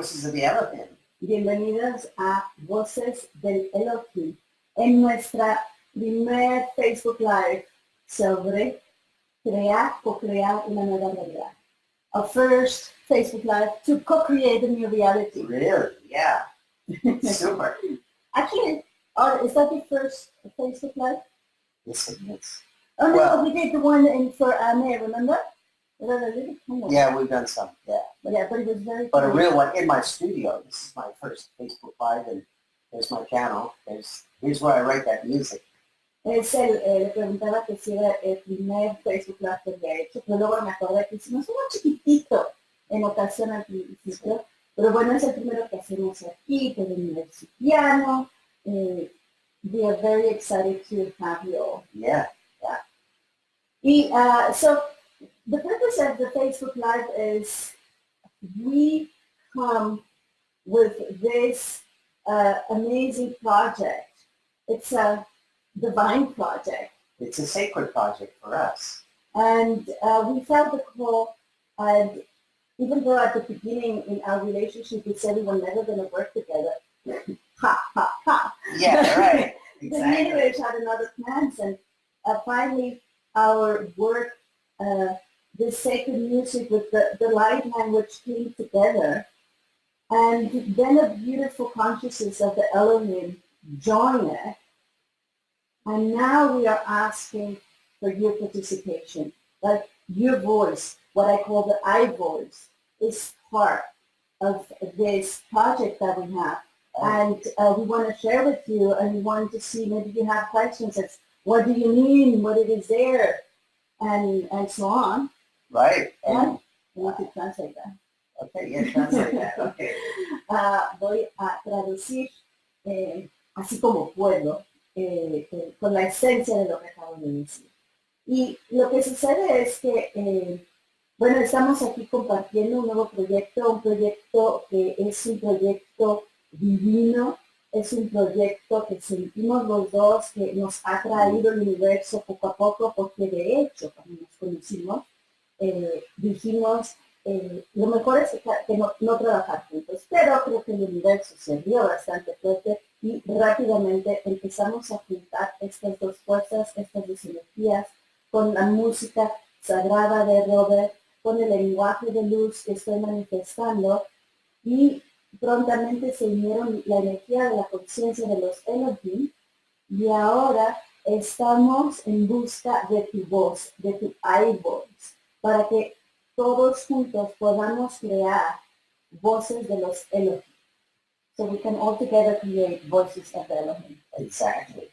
Voices of the Eloheim. Bienvenidos a Voces del Eloheim, en nuestra primer Facebook Live sobre crear, co-crear una nueva realidad. Our first Facebook Live to co-create a new reality. Really? Yeah. Super. Actually, is that the first Facebook Live? Yes, it is. Oh no, Well, we did the one for May, remember? Yeah, we've done some, yeah. But it was very But a cool. real one in my studio. This is my first Facebook Live, and there's my channel. Here's where I write that music. Le preguntaba que si era el primer Facebook Live que había hecho, pero luego me acordé que hicimos uno chiquitito en ocasión al principio, pero bueno, es el primero que hacemos aquí, por el universitario. We are very excited to have you all. Yeah. So the purpose of the Facebook Live is we come with this amazing project. It's a divine project. It's a sacred project for us. And we felt the call, and even though at the beginning in our relationship we said we were never going to work together, ha, ha, ha. Yeah, right. The Exactly. marriage had another plans, and finally our work, this sacred music with the light language came together, and then a beautiful consciousness of the Elohim joined it. And now we are asking for your participation. Like your voice, what I call the iVoice, is part of this project that we have. And we want to share with you, and we want to see maybe you have questions. It's, what do you mean? What it is there? And so on. Right. And, I need to translate that. okay, yeah, translate that. Okay. Voy a traducir así como puedo, con la esencia de lo que acabo de decir. Y lo que sucede es que, bueno, estamos aquí compartiendo un nuevo proyecto, un proyecto que es un proyecto divino, es un proyecto que sentimos los dos, que nos ha traído el universo poco a poco, porque de hecho, cuando nos conocimos, dijimos, lo mejor es que no trabajar juntos, pero creo que el universo se vio bastante fuerte y rápidamente empezamos a juntar estas dos fuerzas, estas dos energías, con la música sagrada de Robert, con el lenguaje de luz que estoy manifestando, y prontamente se unieron la energía de la conciencia de los Elohim, y ahora estamos en busca de tu voz, de tu iVoice, para que todos juntos podamos crear voces de los Elohim. So we can all together create voices of the Elohim. Exactly.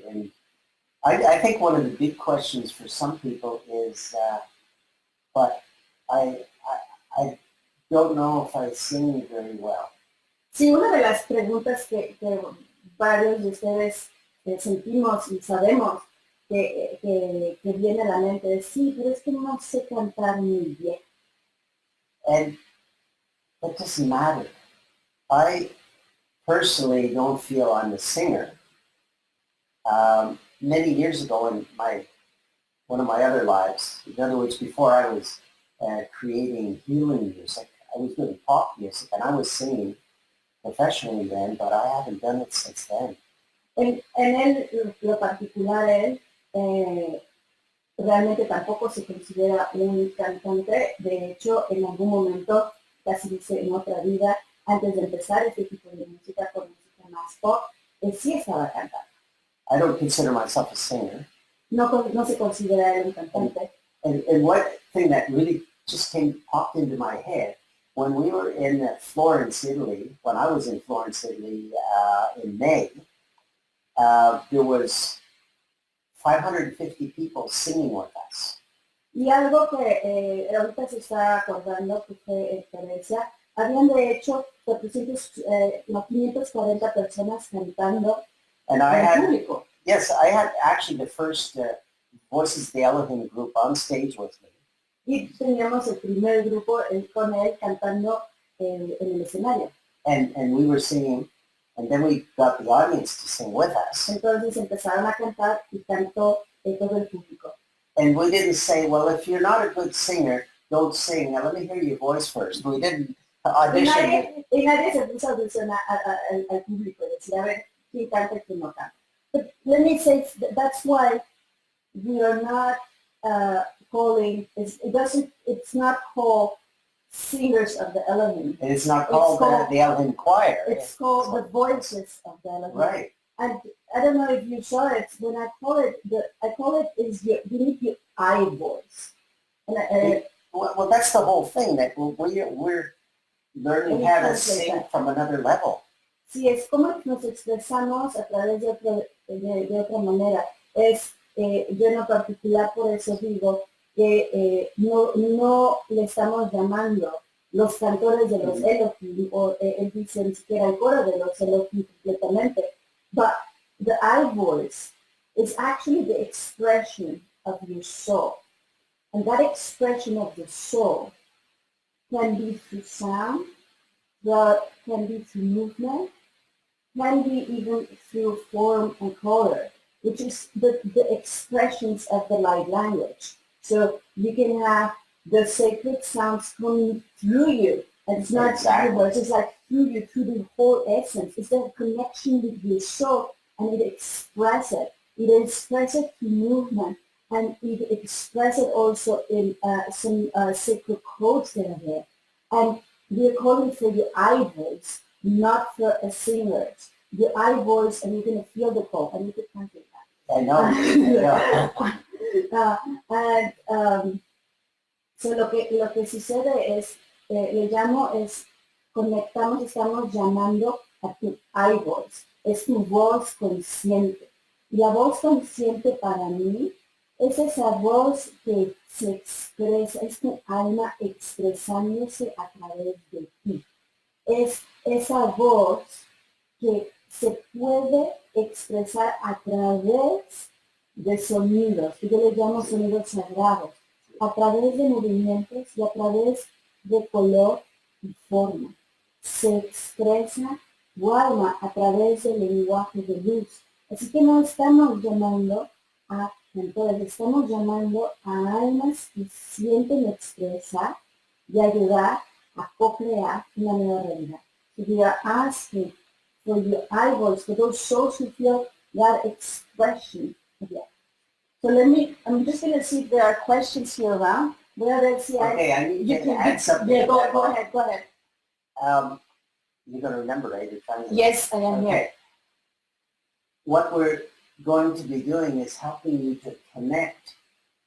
And I think one of the big questions for some people is, but I don't know if I sing very well. Sí, una de las preguntas que varios de ustedes sentimos y sabemos que viene a la mente es, sí, pero es que no sé cantar muy bien. And that doesn't matter. I personally don't feel I'm a singer. Many years ago in one of my other lives, in other words, before I was creating healing music, I was doing pop music, and I was singing professionally then, but I haven't done it since then. En él, lo particular, él realmente tampoco se considera un cantante. De hecho, en algún momento, casi dice en otra vida, antes de empezar este tipo de música, con música más pop, él sí estaba cantando. I don't consider myself a singer. No se considera él un cantante. And one thing that really just popped into my head, when we were in Florence, Italy, when I was in Florence, Italy in May, there was 550 people singing with us. Y algo que ahorita se está acordando que fue experiencia, habían de hecho 540 personas cantando And en público. Yes, I had actually the first Voices of the Elohim group on stage with me. Y teníamos el primer grupo con él cantando en el escenario. And we were singing, and then we got the audience to sing with us. Entonces empezaron a cantar y cantó todo el público. And we didn't say, well, if you're not a good singer, don't sing. Now let me hear your voice first. We didn't audition. Y nadie se puso a audicionar al público y decir, a ver, quién canta y quién no canta. But let me say, that's why we are not calling, it's not called singers of the Eloheim. It's not called the Elohim choir. It's called the voices of the Elohim. Right. And I don't know if you saw it, when I call it you need your iVoice. Well, that's the whole thing, that we're learning how to sing from another level. Sí, es como nos expresamos a través de otra manera. Yo en lo particular por eso digo que no le estamos llamando los cantores de los Elohim, o él dice ni siquiera el coro de los Elohim completamente, but the iVoice is actually the expression of your soul. And that expression of the soul can be through sound, can be through movement, can be even through form and color, which is the expressions of the light language. So you can have the sacred sounds coming through you. And it's not exactly. It's like through you, through the whole essence. It's a connection with your soul, and it expresses it. It expresses through movement, and it expresses also in some sacred codes that are there. And we're calling for your iVoice, not for a singer. Your iVoice, and you're going to feel the call, and you can translate that. I know. So lo que sucede es, le llamo es, estamos llamando a tu iVoice, es tu voz consciente. Y la voz consciente para mí es esa voz que se expresa, es tu alma expresándose a través de ti. Es esa voz que se puede expresar a través de sonidos, que yo le llamo sonidos sagrados, a través de movimientos y a través de color y forma. Se expresa tu alma a través del lenguaje de luz. Así que no estamos llamando a cantores, estamos llamando a almas que sienten expresar y ayudar a co-crear una nueva realidad. So we are asking for your iVoice, for those souls who feel that expression. Yeah. So I'm just going to see if there are questions here around. Okay, I need to add something. Yeah, go ahead. You're going to remember, right? Yes, I am here. What we're going to be doing is helping you to connect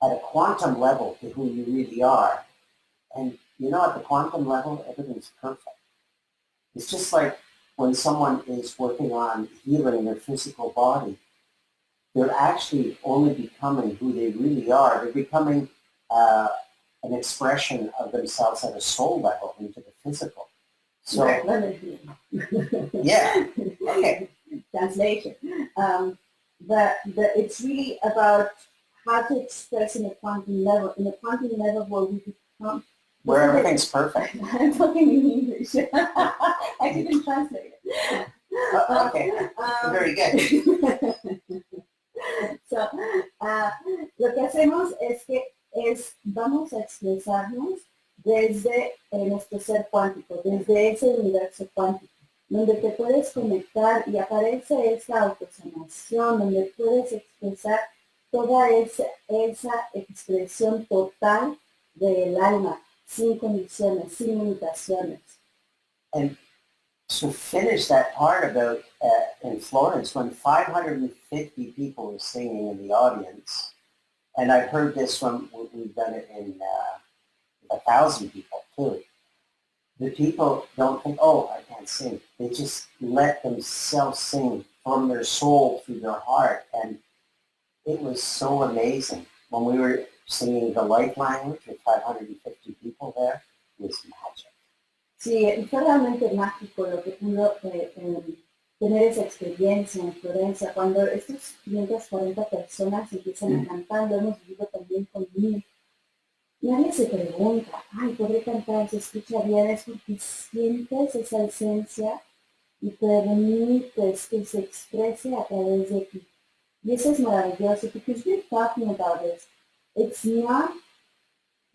at a quantum level to who you really are. And you know, at the quantum level, everything's perfect. It's just like when someone is working on healing their physical body, they're actually only becoming who they really are. They're becoming an expression of themselves at a soul level into the physical. So, yeah, okay. Translation. But it's really about how to express in a quantum level. In a quantum level where we become... Where everything's perfect. I'm talking in English. I didn't translate it. Okay, very good. So, lo que hacemos es que vamos a expresarnos desde nuestro ser cuántico, desde ese universo cuántico, donde te puedes conectar y aparece esa autosanación, donde puedes expresar toda esa expresión total del alma, sin condiciones, sin limitaciones. And to finish that part about in Florence, when 550 people were singing in the audience, and I've heard this from, we've done it in 1,000 people too. The people don't think, oh, I can't sing. They just let themselves sing from their soul through their heart. And it was so amazing. When we were singing the light language with 550 people there, it was magic. Sí, fue realmente mágico lo que pudo tener esa experiencia en Florencia. Cuando estos 540 personas empiezan a cantar, lo hemos vivido también conmigo. Nadie se pregunta, ay, podré cantar, se escucha bien, es porque sientes esa esencia y permites que se exprese a través de ti. Y eso es maravilloso, because we're talking about this. It's not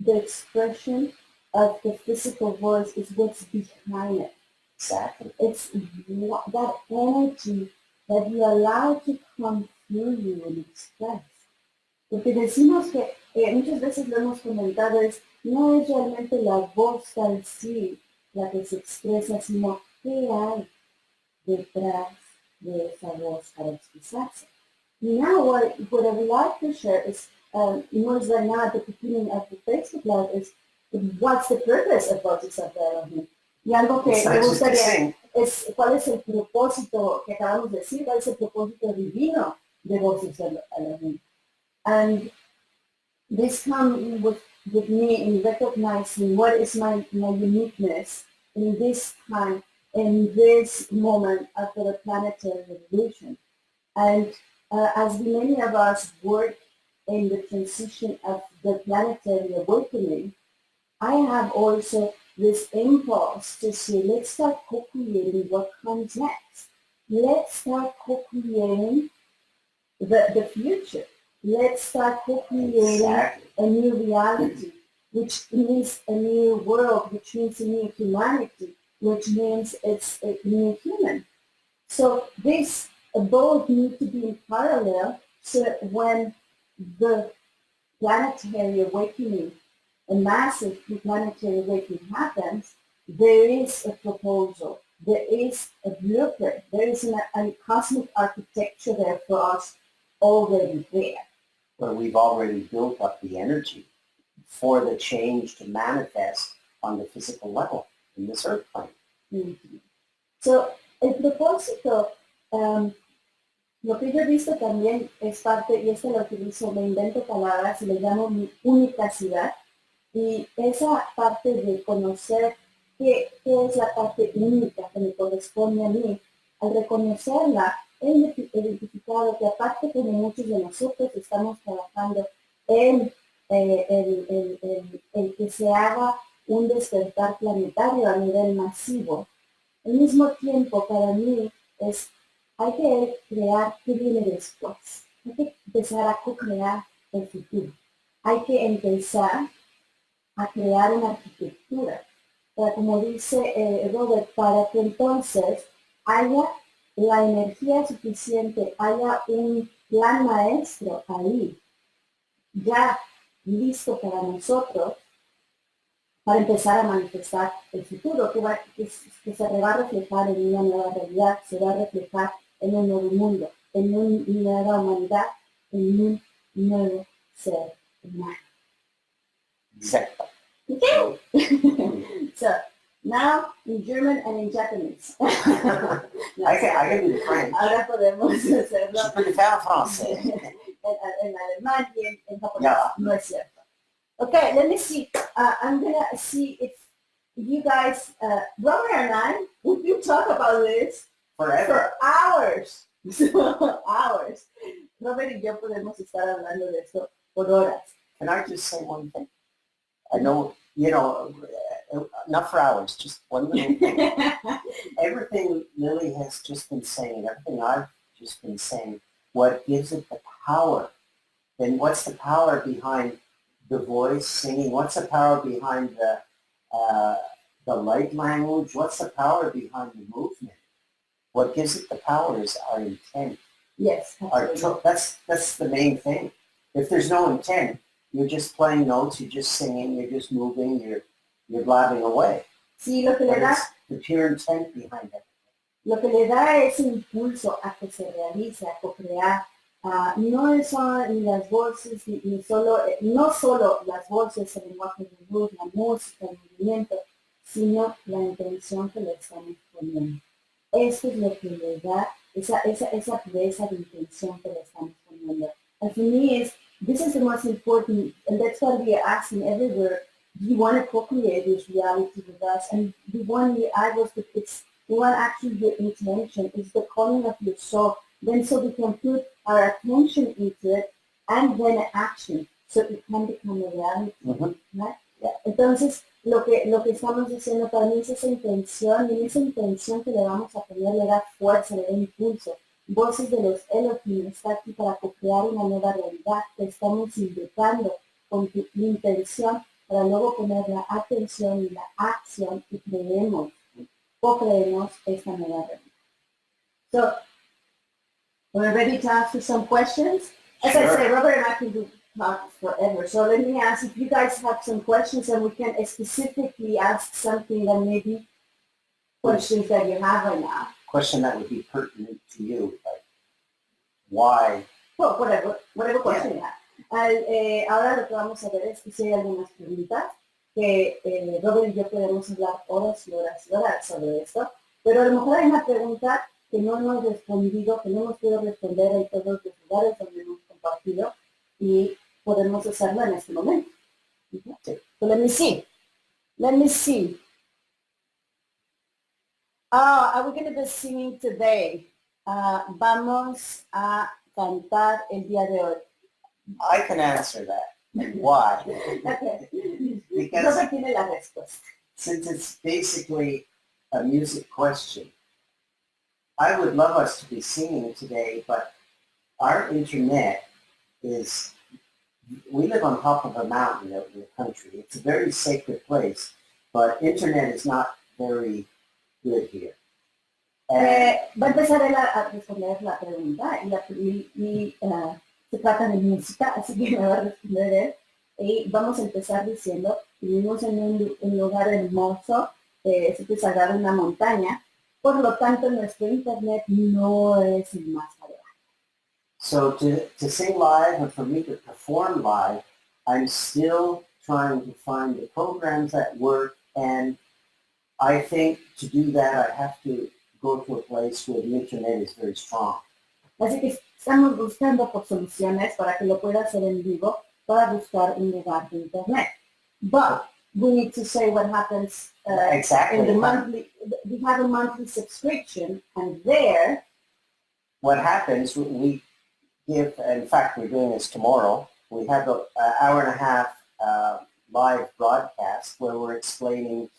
the expression of the physical voice is what's behind it. Exactly. It's that energy that you allow to come through you and express. Porque decimos que muchas veces lo hemos comentado, no es realmente la voz tal sí la que se expresa, sino qué hay detrás de esa voz para expresarse. Now what I would like to share is, notice right now at the beginning of the Facebook Live is, what's the purpose of Voices of the Eloheim? Y algo que me gustaría es, ¿cuál es el propósito que acabamos de decir? ¿Cuál es el propósito divino de Voices of Eloheim? And this comes with me in recognizing what is my uniqueness in this time, in this moment after the planetary revolution. And as many of us work in the transition of the planetary awakening, I have also this impulse to say, let's start co-creating what comes next. Let's start co-creating the future. Let's start co-creating a new reality, which means a new world, which means a new humanity, which means it's a new human. So this both need to be in parallel, so that when the planetary awakening, a massive planetary awakening happens, there is a proposal, there is a blueprint, there is a cosmic architecture there for us already there. Where we've already built up the energy for the change to manifest on the physical level in this earth plane. Mm-hmm. So, el propósito, lo que yo he visto también es parte, y esto lo utilizo, me invento palabras y le llamo mi unicacidad, y esa parte de conocer qué es la parte única que me corresponde a mí, al reconocerla, he identificado que aparte que muchos de nosotros estamos trabajando en el que se haga un despertar planetario a nivel masivo, al mismo tiempo para mí hay que crear qué viene después, hay que empezar a co-crear el futuro, hay que empezar a crear una arquitectura, para, como dice Robert, para que entonces haya la energía suficiente, haya un plan maestro ahí, ya listo para nosotros, para empezar a manifestar el futuro, que se va a reflejar en una nueva realidad, se va a reflejar en un nuevo mundo, en una nueva humanidad, en un nuevo ser humano. Exactly. Okay. So, now in German and in Japanese. No, I can do the French. Ahora podemos hacerlo. Je peux le faire en français. En alemán y en japonés. Yeah. No es cierto. Okay, let me see. I'm gonna see if you guys, Robert and I, we can talk about this Forever. for hours. Hours. Robert y yo podemos estar hablando de esto por horas. Can I just say one thing? I know, not for hours, just one little thing. Everything Lilly has just been saying, everything I've just been saying, what gives it the power? Then what's the power behind the voice singing? What's the power behind the light language? What's the power behind the movement? What gives it the power is our intent. Yes, that's the main thing. If there's no intent, you're just playing notes, you're just singing, you're just moving, you're blabbing away. Sí, lo que le da, the pure intent behind it. Lo que le da ese impulso a que se realice, a co-crear, no son ni las voces, no solo las voces, el lenguaje de luz, la música, el movimiento, sino la intención que le estamos poniendo. Esto es lo que le da esa pureza de intención que le estamos poniendo. And for me, this is the most important, and that's why we are asking everywhere, do you want to co-create this reality with us? And we want actually your intention, is the calling of your soul, then so we can put our attention into it and then action, so it can become a reality. Mm-hmm. ¿Right? Entonces, lo que estamos diciendo para mí es esa intención, y esa intención que le vamos a poner le da fuerza, le da impulso. Voces de los Eloheim está aquí para co-crear una nueva realidad. Te estamos invitando con tu intención para luego poner la atención y la acción y creemos, co-creemos esta nueva realidad. So, we're ready to answer some questions. As I say, Robert and I can do talk forever. So let me ask if you guys have some questions and we can specifically ask something that maybe questions that you have right now. Question that would be pertinent to you, like why? Well, whatever question you have. Ahora lo que vamos a ver es que si hay algunas preguntas que Robert y yo podemos hablar horas y horas y horas sobre esto, pero a lo mejor hay una pregunta que no hemos respondido, que no hemos podido responder en todos los lugares donde hemos compartido y podemos hacerlo en este momento. Okay. So let me see. Are we going to be singing today? Vamos a cantar el día de hoy. I can answer that. Why? Okay. Because no tiene la respuesta. Since it's basically a music question, I would love us to be singing today, but our internet is, we live on top of a mountain out in the country. It's a very sacred place, but internet is not very good here. Va a empezar él a responder la pregunta y se trata de música, así que me va a responder él. Y vamos a empezar diciendo, vivimos en un lugar hermoso, es sagrado, una montaña, por lo tanto nuestro internet no es el más adecuado. So to sing live and for me to perform live, I'm still trying to find the programs that work, and I think to do that I have to go to a place where the internet is very strong. Así que estamos buscando por soluciones para que lo pueda hacer en vivo, para buscar un lugar de internet. But we need to say what happens exactly. In the monthly. We have a monthly subscription, and there. What happens? We give. In fact, we're doing this tomorrow. We have an hour and a half live broadcast where we're explaining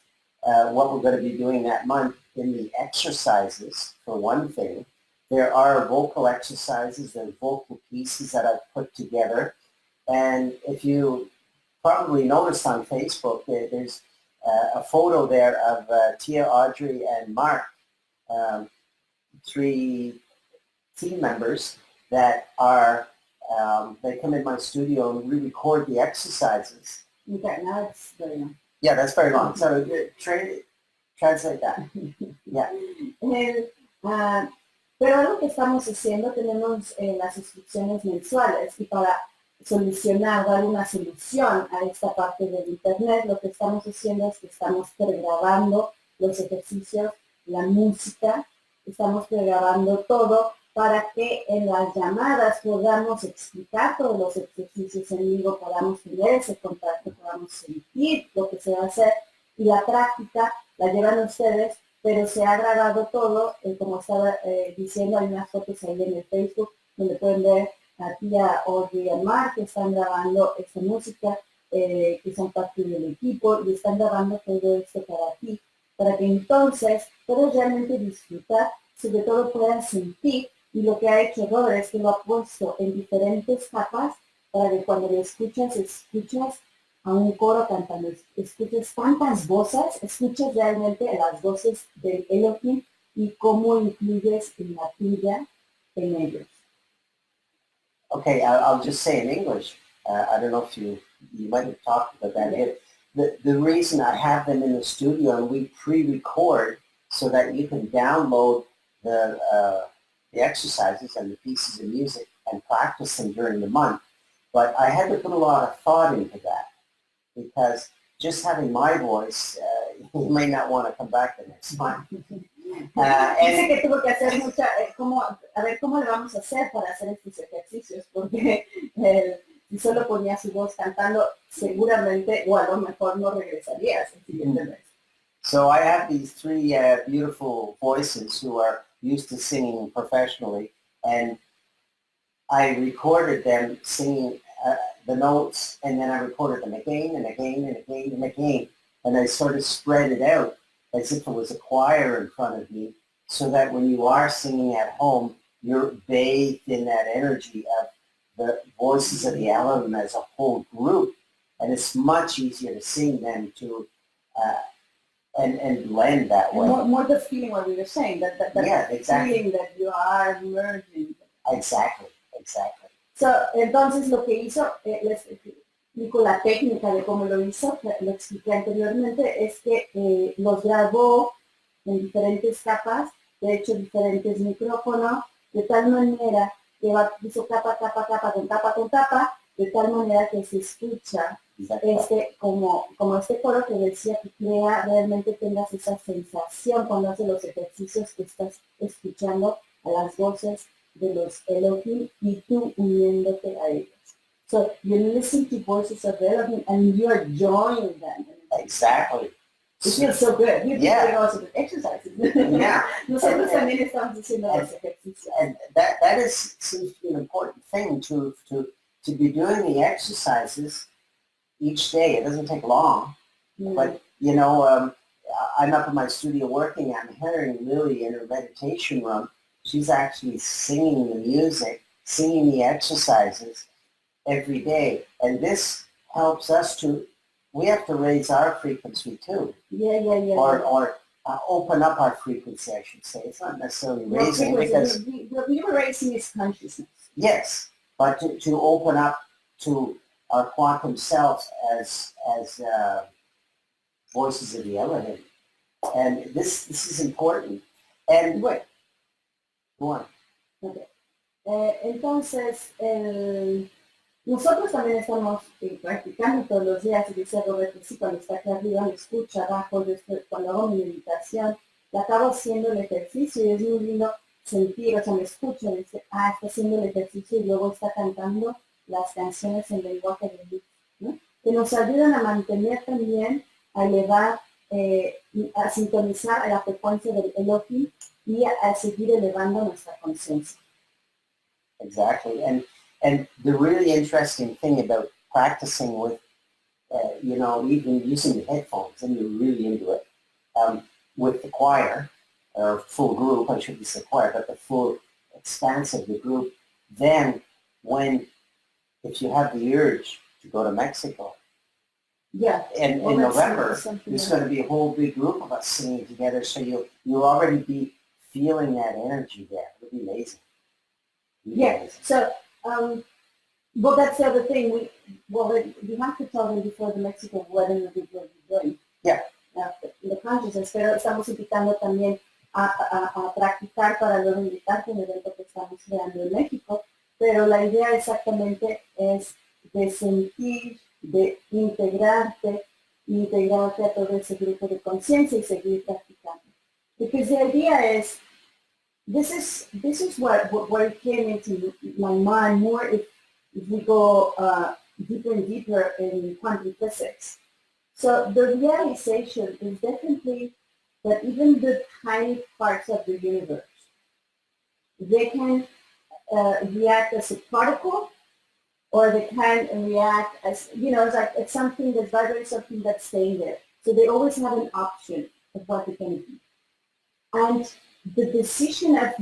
what we're going to be doing that month in the exercises. For one thing, there are vocal exercises and vocal pieces that I've put together. And if you probably noticed on Facebook, there's a photo there of Tia, Audrey, and Mark, 3 team members that are, they come in my studio and we record the exercises. Okay, now it's very long. Yeah, that's very long. So translate that. Yeah. Pero algo que estamos haciendo, tenemos las suscripciones mensuales y para solucionar, dar una solución a esta parte del internet, lo que estamos haciendo es que estamos pregrabando los ejercicios, la música, estamos pregrabando todo para que en las llamadas podamos explicar todos los ejercicios en vivo, podamos tener ese contacto, podamos sentir lo que se va a hacer y la práctica la llevan ustedes, pero se ha grabado todo, como estaba diciendo, hay unas fotos ahí en el Facebook donde pueden ver a Tía, Audrey y a Mark que están grabando esta música, que son parte del equipo y están grabando todo esto para ti, para que entonces puedas realmente disfrutar, sobre todo puedas sentir, y lo que ha hecho Robert es que lo ha puesto en diferentes capas para que cuando lo escuchas a un coro cantando, escuchas tantas voces, escuchas realmente las voces del Eloheim y cómo incluyes la tuya en ellos. Okay, I'll just say in English. I don't know if you might have talked about that. Yeah. The reason I have them in the studio and we pre-record so that you can download the exercises and the pieces of music and practice them during the month. But I had to put a lot of thought into that because just having my voice, you may not want to come back the next month. Dice que tuvo que hacer a ver cómo le vamos a hacer para hacer estos ejercicios, porque si solo ponía su voz cantando, seguramente o a lo mejor no regresarías el siguiente mes. So I have these 3 beautiful voices who are used to singing professionally, and I recorded them singing the notes, and then I recorded them again and again and again and again, and I sort of spread it out as if it was a choir in front of me, so that when you are singing at home, you're bathed in that energy of the voices of the Elohim as a whole group, And it's much easier to sing than to and blend that way. More the feeling what we were saying, that Yeah, exactly. feeling that you are merging. Exactly. So, entonces lo que hizo, les explico la técnica de cómo lo hizo, lo expliqué anteriormente, es que los grabó en diferentes capas, de hecho diferentes micrófonos, de tal manera que hizo capa con capa, de tal manera que se escucha como este coro que decía que crea, realmente tengas esa sensación cuando haces los ejercicios que estás escuchando a las voces de los Eloheim y tú uniéndote a ellos. So you listen to voices of Elohim and you are joining them. Exactly. It feels so good. We're doing also the exercises. Yeah. Nosotros también estamos haciendo los ejercicios. And that seems to be an important thing to be doing the exercises each day. It doesn't take long, but you know, I'm up in my studio working. I'm hearing Lilly in her meditation room. She's actually singing the music, singing the exercises every day. And this helps us we have to raise our frequency too. Yeah. Or open up our frequency, I should say. It's not necessarily raising because... What we were raising is consciousness. Yes, but to open up to our quantum selves as voices of the Elohim. And this is important. And wait. Go on. Okay. Entonces, nosotros también estamos practicando todos los días, y dice Roberto, sí, cuando está aquí arriba me escucha, abajo, cuando hago mi meditación, la acabo haciendo el ejercicio y es muy lindo sentir, o sea, me escucha, dice, está haciendo el ejercicio y luego está cantando las canciones en lenguaje de luz, ¿no? Que nos ayudan a mantener también, a elevar, a sintonizar a la frecuencia del Elohim y a seguir elevando nuestra conciencia. Exactly. And the really interesting thing about practicing with, even using the headphones, and you're really into it, with the choir, or full group, I shouldn't say choir, but the full expanse of the group, then if you have the urge to go to Mexico, in November, there's going to be a whole big group of us singing together, so you'll already be feeling that energy there. It'll be amazing. So, well, that's the other thing. We have to tell them before the Mexico wedding what we're doing. Yeah. The consciousness, pero estamos invitando también a practicar para luego invitarte en el evento que estamos creando en México, pero la idea exactamente es de sentir, de integrarte a todo ese grupo de conciencia y seguir practicando. Because the idea is, this is what came into my mind more if we go deeper and deeper in quantum physics. So the realization is definitely that even the tiny parts of the universe, they can react as a particle, or they can react as, it's something that's vibrating, something that's staying there. So they always have an option of what they can be. And the decision of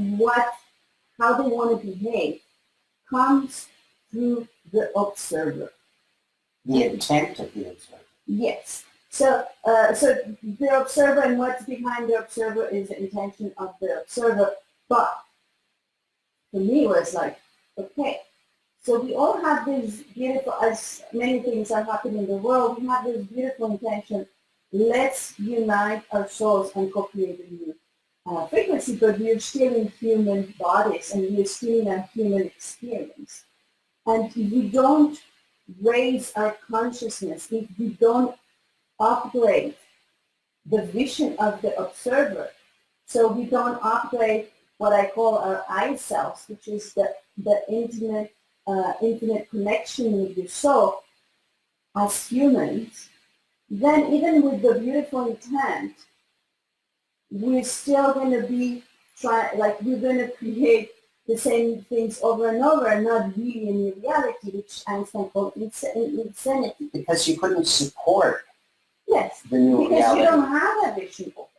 how they want to behave comes through the observer. The intent of the observer. Yes. So the observer, and what's behind the observer is the intention of the observer. But for me, it was like, okay, so we all have this beautiful, as many things are happening in the world, we have this beautiful intention. Let's unite our souls and co-create a new frequency, but we are still in human bodies and we are still in a human experience. And if we don't raise our consciousness, if we don't upgrade the vision of the observer, so we don't upgrade what I call our iSelf, which is the intimate connection with your soul as humans, then even with the beautiful intent, we're still going to be we're going to create the same things over and over and not really in reality, which Einstein called insanity. Because you couldn't support the because new reality. You don't have a vision open.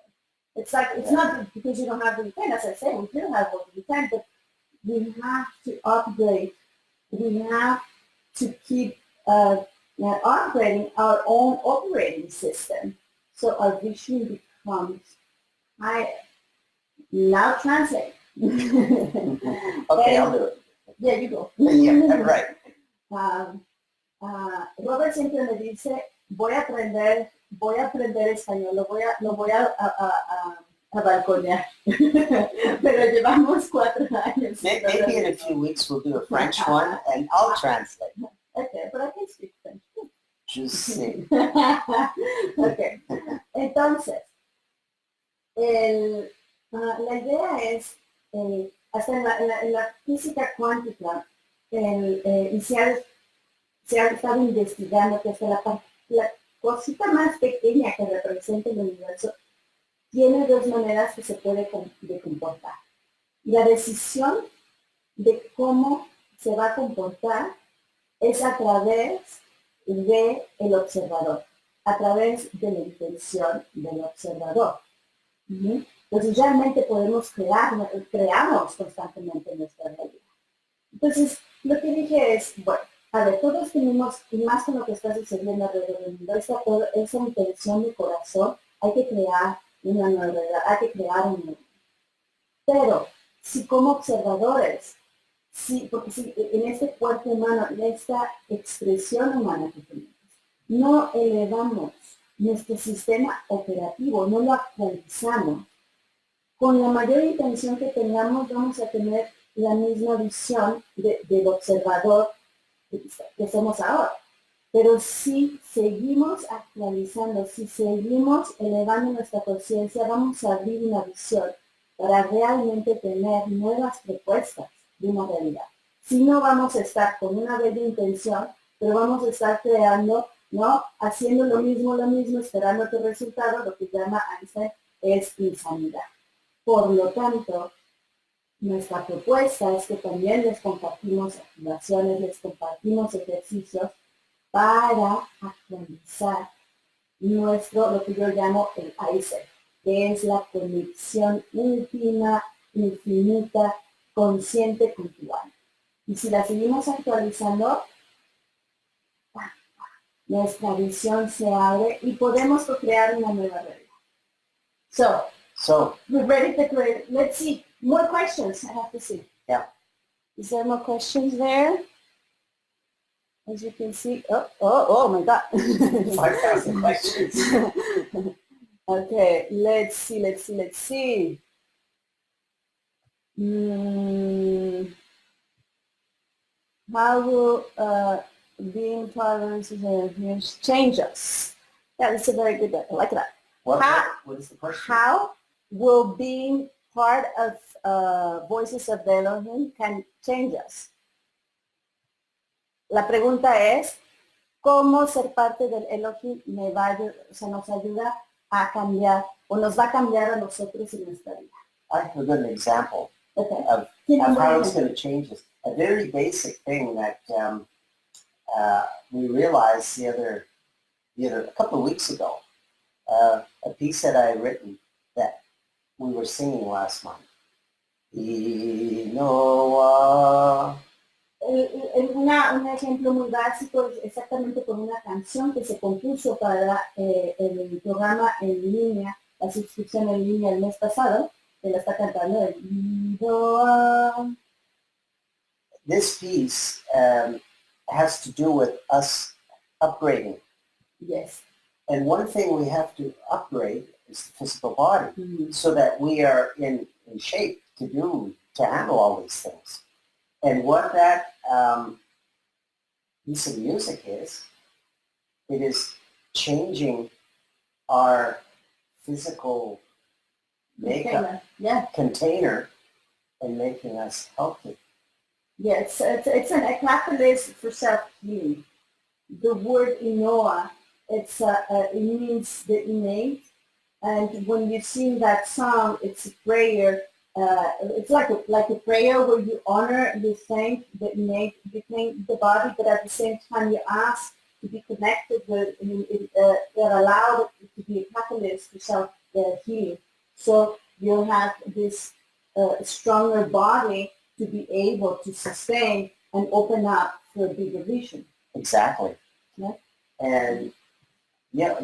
It's like, it's not because you don't have the intent. As I say, we do have the intent, but we have to upgrade. We have to keep Now, upgrading our own operating system. So our vision becomes, I now translate. Okay, I'll do it. Yeah, you go. Yeah, right. Robert siempre me dice, voy a aprender español, lo voy a balconear. Pero llevamos 4 años. Maybe in a few weeks we'll do a French one and I'll translate. Okay, but I can speak French. Just see. Okay, entonces, la idea es, hasta en la física cuántica, y se ha estado investigando que hasta la cosita más pequeña que representa el universo tiene 2 maneras que se puede de comportar. La decisión de cómo se va a comportar es a través del observador, a través de la intención del observador. Entonces realmente creamos constantemente nuestra realidad. Entonces, lo que dije es, bueno, a ver, todos tenemos, y más con lo que está sucediendo alrededor del mundo, esa intención de corazón, hay que crear una nueva realidad, hay que crear un mundo. Pero, si como observadores, porque si en este cuerpo humano, en esta expresión humana que tenemos, no elevamos nuestro sistema operativo, no lo actualizamos, con la mayor intención que tengamos, vamos a tener la misma visión del observador que somos ahora. Pero si seguimos actualizando, si seguimos elevando nuestra conciencia, vamos a abrir una visión para realmente tener nuevas propuestas de una realidad. Si no, vamos a estar con una bella intención, pero vamos a estar creando, ¿no? Haciendo lo mismo, esperando otro resultado, lo que llama Einstein es insanidad. Por lo tanto, nuestra propuesta es que también les compartimos activaciones, les compartimos ejercicios para actualizar lo que yo llamo el iSelf, que es la conexión íntima, infinita, consciente con tu alma. Y si la seguimos actualizando, nuestra visión se abre y podemos co-crear una nueva realidad. So, we're ready to create. Let's see. More questions, I have to see. Yeah. Is there more questions there? As you can see, oh my God. 5,000 questions. Okay, let's see. How will being tolerant change us? Yeah, that's a very good one. I like that. What is the question? How will being part of Voices of the Eloheim can change us? La pregunta es, ¿cómo ser parte del Elohim nos ayuda a cambiar o nos va a cambiar a nosotros en nuestra vida? I have a good example Okay. of how it's going to change us. A very basic thing that we realized a couple of weeks ago, a piece that I had written that we were singing last month. Noah. Un ejemplo muy básico es exactamente con una canción que se compuso para el programa en línea, la suscripción en línea el mes pasado, que la está cantando el Noah. This piece has to do with us upgrading. Yes. And one thing we have to upgrade is the physical body so that we are in shape to handle all these things. And what that piece of music is, it is changing our physical makeup container and making us healthy. Yes, it's a catalyst for self-healing. The word Noah, it means the innate, and when you sing that song, it's a prayer. It's like a prayer where you honor, you thank the innate, you thank the body, but at the same time you ask to be connected with, that allow it to be a catalyst for self-healing. So you'll have this stronger body to be able to sustain and open up for a bigger vision. Exactly. Yeah? And yeah.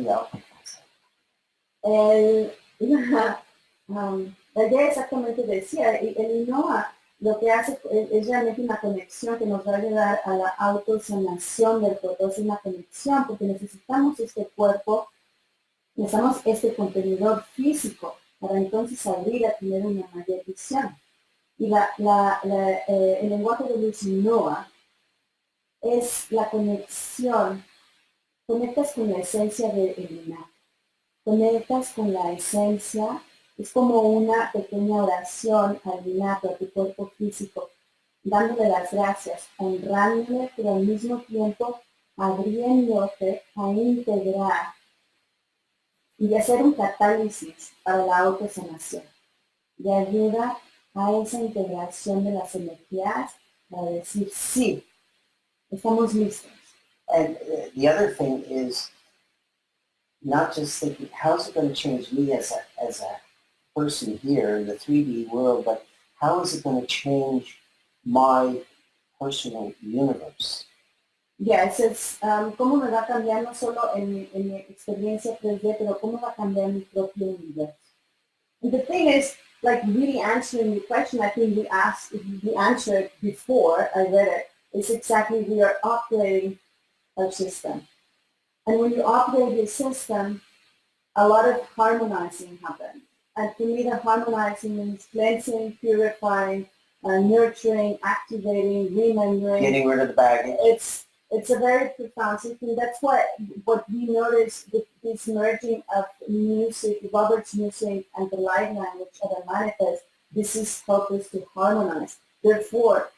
La idea exactamente decía, el Noah lo que hace es realmente una conexión que nos va a ayudar a la autosanación del cuerpo, es una conexión porque necesitamos este cuerpo, necesitamos este contenedor físico para entonces abrir a tener una mayor visión. Y el lenguaje de luz Noah es la conexión, conectas con la esencia del Eloheim, conectas con la esencia, es como una pequeña oración al innato, a tu cuerpo físico, dándole las gracias, honrándole, pero al mismo tiempo abriéndote a integrar y hacer un catálisis para la autosanación. Y ayuda a esa integración de las energías para decir sí, estamos listos. And the other thing is not just thinking, how's it going to change me as a person here in the 3D world, but how is it going to change my personal universe? Yes, es cómo me va a cambiar no solo en mi experiencia 3D, pero cómo va a cambiar mi propio universo. And the thing is, like really answering the question, I think we answered before I read it, is exactly we are operating our system. And when you operate your system, a lot of harmonizing happens. And to me, the harmonizing means cleansing, purifying, nurturing, activating, remembering. Getting rid of the baggage. It's a very profound thing. That's what we notice with this merging of music, Robert's music, and the light language of the manifest. This is helps to harmonize. Therefore,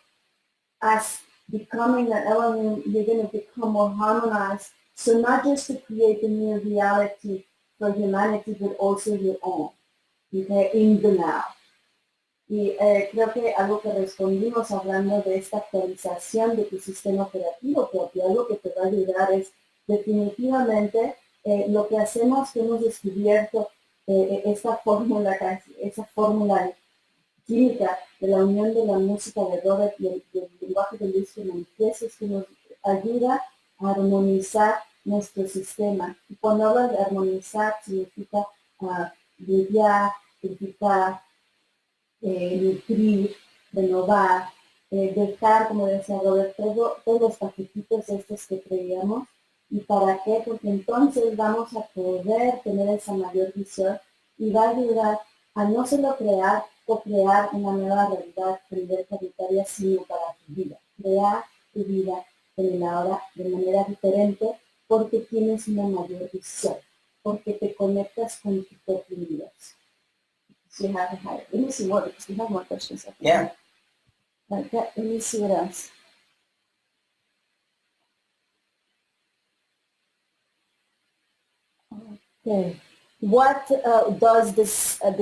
as becoming an Eloheim, you're going to become more harmonized. So not just to create a new reality for humanity, but also your own, okay, in the now. Y creo que algo que respondimos hablando de esta actualización de tu sistema operativo propio, algo que te va a ayudar es definitivamente lo que hacemos, que hemos descubierto esa fórmula química de la unión de la música de Robert y el lenguaje de luz que manifiesta, es que nos ayuda a armonizar nuestro sistema. Y cuando hablo de armonizar significa limpiar, purificar, nutrir, renovar, dejar, como decía Robert, todos los paquetitos estos que creíamos. ¿Y para qué? Porque entonces vamos a poder tener esa mayor visión y va a ayudar a no solo crear o crear una nueva realidad a nivel planetaria, sino para tu vida. Crear tu vida en el ahora de manera diferente porque tienes una mayor visión, porque te conectas con tu propio universo. So you have a higher. Let me see more because we have more questions. Yeah. Okay, let me see what else. Okay. What does the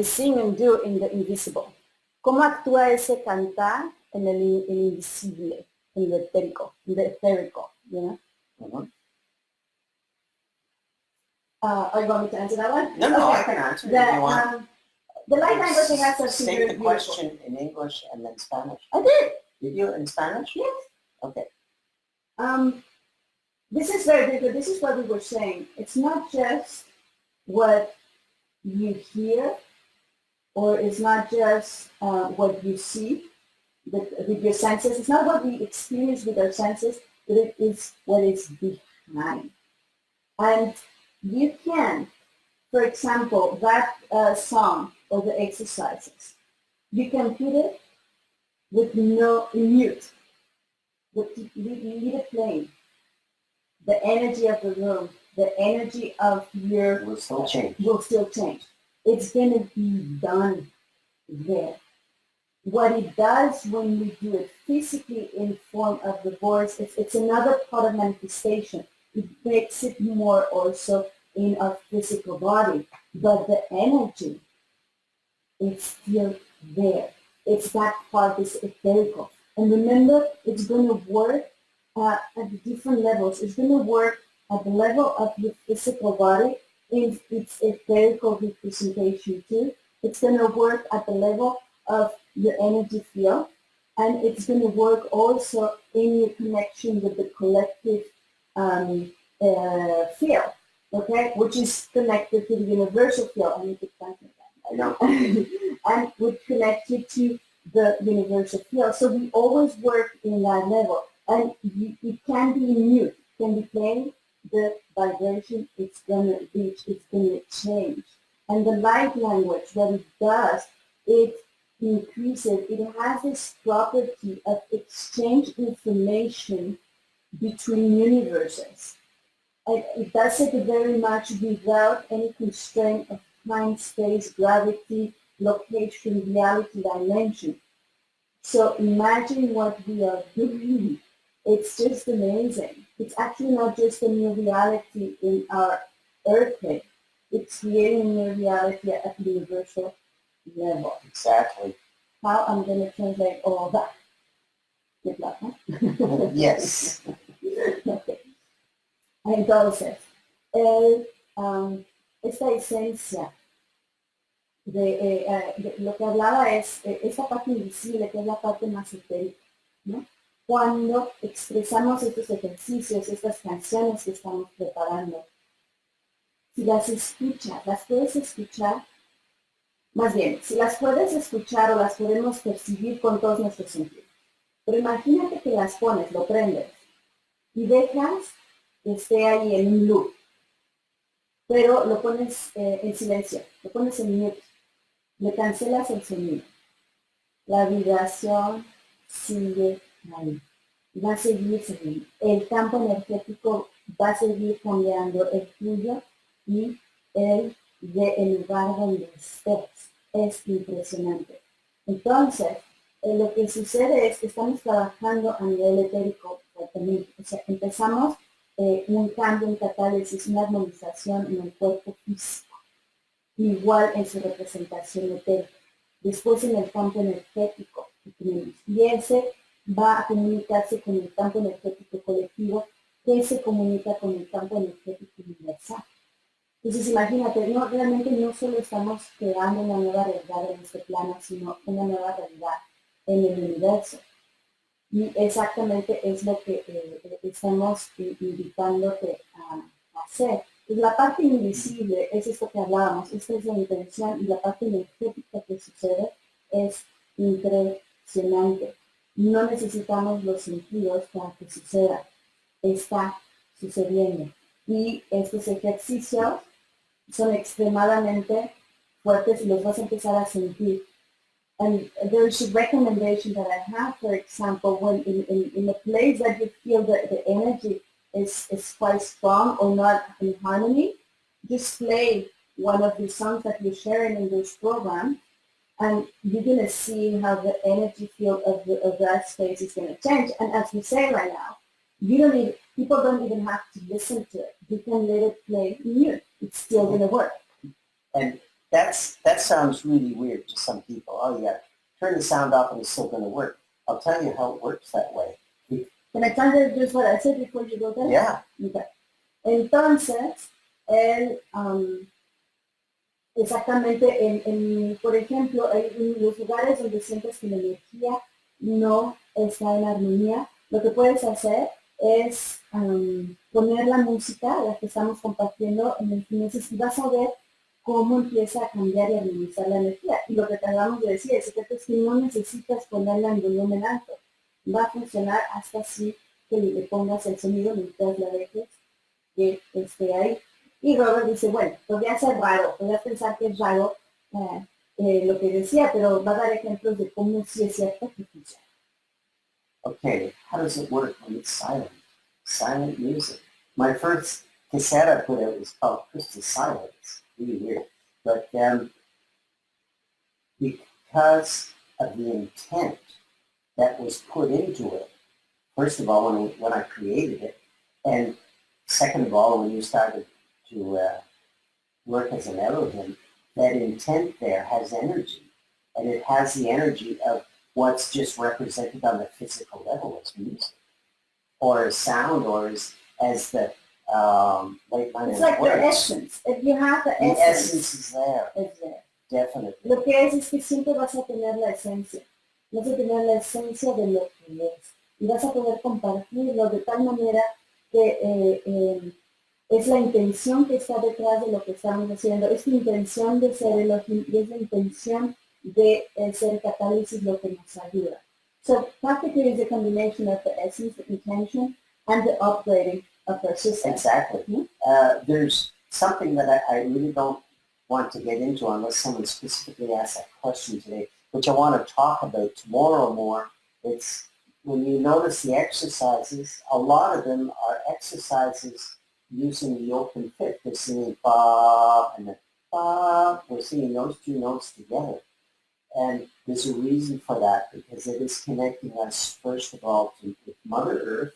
singing do in the invisible? ¿Cómo actúa ese cantar en el invisible, en lo etérico, you know? Mm-hmm. Are you going to answer that one? No, okay. I can answer it if you want. The light language thing has to State the question in English and then Spanish. I did. Did you in Spanish? Yes. Okay. This is very different. This is what we were saying. It's not just what you hear, or it's not just what you see with your senses. It's not what we experience with our senses, but it is what is behind. And you can, for example, that song or the exercises, you can put it with no mute, but leave it playing. The energy of the room, the energy of your will still change. It's going to be done there. What it does when we do it physically in form of the voice, it's another part of manifestation. It makes it more also in our physical body, but the energy is still there. It's that part is etherical. And remember, it's going to work at different levels. It's going to work at the level of your physical body in its etherical representation too. It's going to work at the level of your energy field, and it's going to work also in your connection with the collective field, okay, which is connected to the universal field. I need to translate that. I know. And would connect you to the universal field. So we always work in that level. And it can be mute, can be playing the vibration it's gonna reach, it's gonna change. And the light language, what it does, it increases, it has this property of exchange information between universes. It does it very much without any constraint of time, space, gravity, location, reality, dimension. So imagine what we are doing. It's just amazing. It's actually not just a new reality in our earthly. It's creating a new reality at the universal level. Exactly. How I'm going to translate all that? Good luck, huh? Yes. Okay. Entonces, esta esencia de lo que hablaba es esta parte invisible, que es la parte más etérica, ¿no? Cuando expresamos estos ejercicios, estas canciones que estamos preparando, si las escuchas, las puedes escuchar, más bien, si las puedes escuchar o las podemos percibir con todos nuestros sentidos. Pero imagínate que las pones, lo prendes y dejas que esté ahí en un loop, pero lo pones en silencio, lo pones en mute, le cancelas el sonido. La vibración sigue ahí, va a seguir siguiendo. El campo energético va a seguir cambiando, el tuyo y el del lugar donde estés. Es impresionante. Entonces, lo que sucede es que estamos trabajando a nivel etérico fuertemente. O sea, empezamos un cambio, un catálisis, una armonización en el cuerpo físico, igual en su representación etérica. Después en el campo energético que tenemos. Y ese va a comunicarse con el campo energético colectivo, que se comunica con el campo energético universal. Entonces imagínate, realmente no solo estamos creando una nueva realidad en este plano, sino una nueva realidad en el universo. Y exactamente es lo que estamos invitándote a hacer. Pues la parte invisible es esto que hablábamos, esta es la intención, y la parte energética que sucede es impresionante. No necesitamos los sentidos para que suceda, está sucediendo. Y estos ejercicios son extremadamente fuertes y los vas a empezar a sentir. And there's a recommendation that I have, for example, when in a place that you feel that the energy is quite strong or not in harmony, just play one of the songs that you're sharing in this program, and you're going to see how the energy field of that space is going to change. And as we say right now, people don't even have to listen to it. You can let it play mute. It's still going to work. And that sounds really weird to some people. Oh yeah, turn the sound off and it's still going to work. I'll tell you how it works that way. Can I tell you just what I said before you go there? Yeah. Okay. Entonces, exactamente, por ejemplo, en los lugares donde sientes que la energía no está en armonía, lo que puedes hacer es poner la música, la que estamos compartiendo en el meses, y vas a ver cómo empieza a cambiar y armonizar la energía. Y lo que acabamos de decir, el secreto es que no necesitas ponerla en volumen alto. Va a funcionar hasta así que le pongas el sonido mientras la dejes que esté ahí. Y Robert dice, bueno, podría ser raro, podría pensar que es raro lo que decía, pero va a dar ejemplos de cómo sí es cierto que funciona. Okay, how does it work when it's silent? Silent music. My first cassette I put out was called Crystal Silence. Really weird. But because of the intent that was put into it, first of all, when I created it, and second of all, when you started to work as an Eloheim, that intent there has energy, and it has the energy of what's just represented on the physical level as music, or as sound, or as the it's like the essence. If you have the essence is there. It's there. Definitely. Lo que es que siempre vas a tener la esencia. Vas a tener la esencia de lo que es. Y vas a poder compartirlo de tal manera que es la intención que está detrás de lo que estamos haciendo, es la intención de ser Elohim y es la intención de ser catálisis lo que nos ayuda. So practically it's a combination of the essence, the intention, and the upgrading of our system. Exactly. Mm-hmm. There's something that I really don't want to get into unless someone specifically asks that question today, which I want to talk about tomorrow more. It's when you notice the exercises, a lot of them are exercises using the open fifth. They're singing ba and then ba. We're singing those two notes together. And there's a reason for that because it is connecting us, first of all, with Mother Earth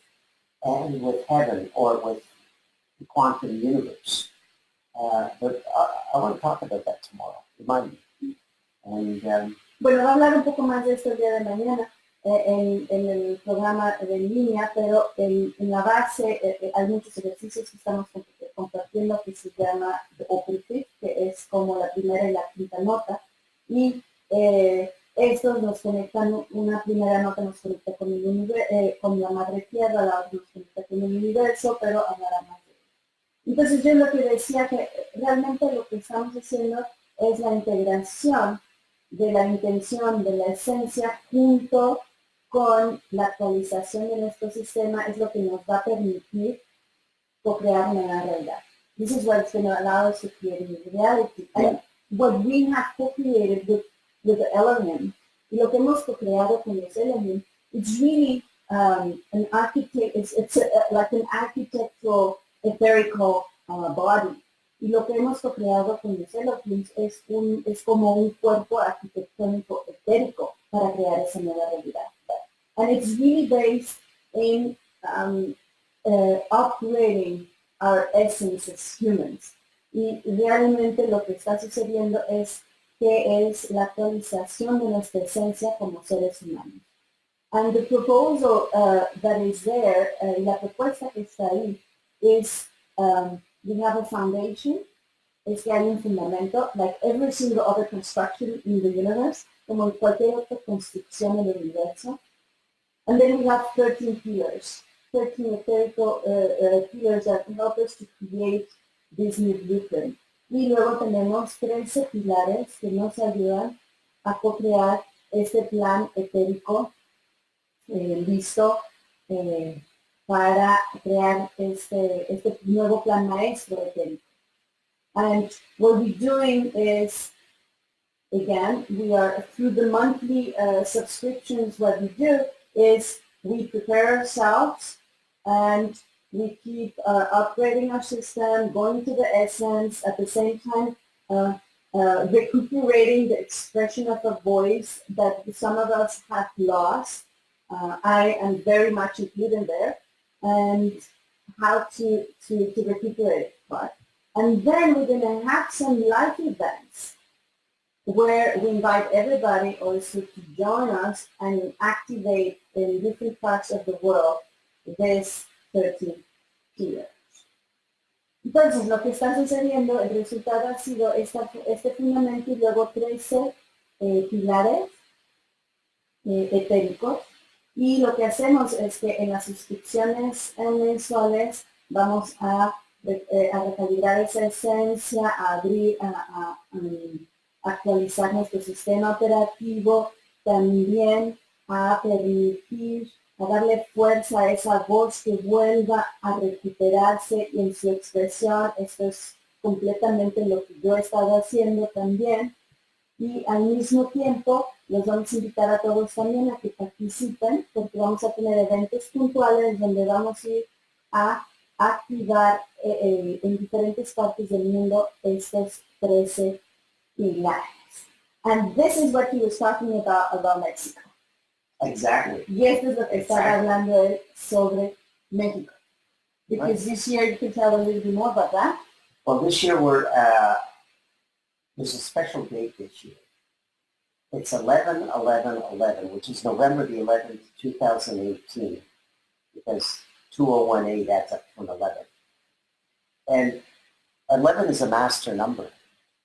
and with heaven or with the quantum universe. But I want to talk about that tomorrow. Remind me. And, bueno, va a hablar un poco más de esto el día de mañana en el programa de línea, pero en la base hay muchos ejercicios que estamos compartiendo que se llama The Open Fifth, que es como la primera y la quinta nota. Y estos nos conectan, una primera nota nos conecta con el con la madre tierra, la otra nos conecta con el universo, pero hablará más de ello. Entonces yo lo que decía que realmente lo que estamos haciendo es la integración de la intención, de la esencia, junto con la actualización de nuestro sistema, es lo que nos va a permitir co-crear una nueva realidad. This is what's going to allow us to create a new reality. Yeah. And what we have co-created with the Eloheim, y lo que hemos co-creado con los Eloheim, it's really an architect, it's like an architectural, etherical body. Y lo que hemos co-creado con los Elohim es como un cuerpo arquitectónico etérico para crear esa nueva realidad. And it's really based in upgrading our essence as humans. Y realmente lo que está sucediendo es que es la actualización de nuestra esencia como seres humanos. And the proposal that is there, la propuesta que está ahí, is we have a foundation, es que hay un fundamento, like every single other construction in the universe, como cualquier otra construcción en el universo. And then we have 13 pillars, 13 etherical pillars that help us to create this new blueprint. Y luego tenemos 13 pilares que nos ayudan a co-crear este plan etérico listo para crear este nuevo plan maestro etérico. And what we're doing is, again, we are through the monthly subscriptions, what we do is we prepare ourselves and we keep upgrading our system, going to the essence, at the same time recuperating the expression of a voice that some of us have lost. I am very much included there, and how to recuperate it. And then we're going to have some live events where we invite everybody also to join us and activate in different parts of the world this 13 pillars. Entonces, lo que está sucediendo, el resultado ha sido este fundamento y luego 13 pilares etéricos. Y lo que hacemos es que en las suscripciones mensuales vamos a recalibrar esa esencia, a abrir, a actualizar nuestro sistema operativo, también a permitir, a darle fuerza a esa voz que vuelva a recuperarse en su expresión. Esto es completamente lo que yo he estado haciendo también. Y al mismo tiempo los vamos a invitar a todos también a que participen, porque vamos a tener eventos puntuales donde vamos a ir a activar en diferentes partes del mundo estos 13 pilares. And this is what he was talking about Mexico. exactly. Y esto es lo que estaba hablando él sobre México. Because this year you can tell a little bit more about that. Well, this year there's a special date this year. It's 11/11/11, which is November the 11th, 2018, because 2018 adds up to an 11. And 11 is a master number.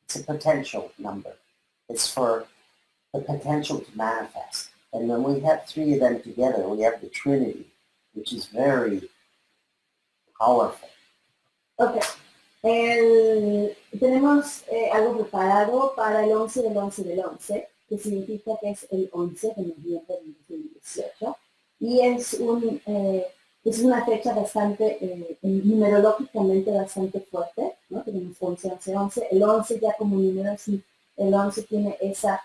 It's a potential number. It's for the potential to manifest. And when we have three of them together, we have the Trinity, which is very powerful. Ok. Tenemos algo preparado para el 11 del 11 del 11, que significa que es el 11 de noviembre de 2018. Y es una fecha bastante, numerológicamente bastante fuerte, ¿no? Tenemos 11, 11, 11. El 11 ya como número, el 11 tiene esa,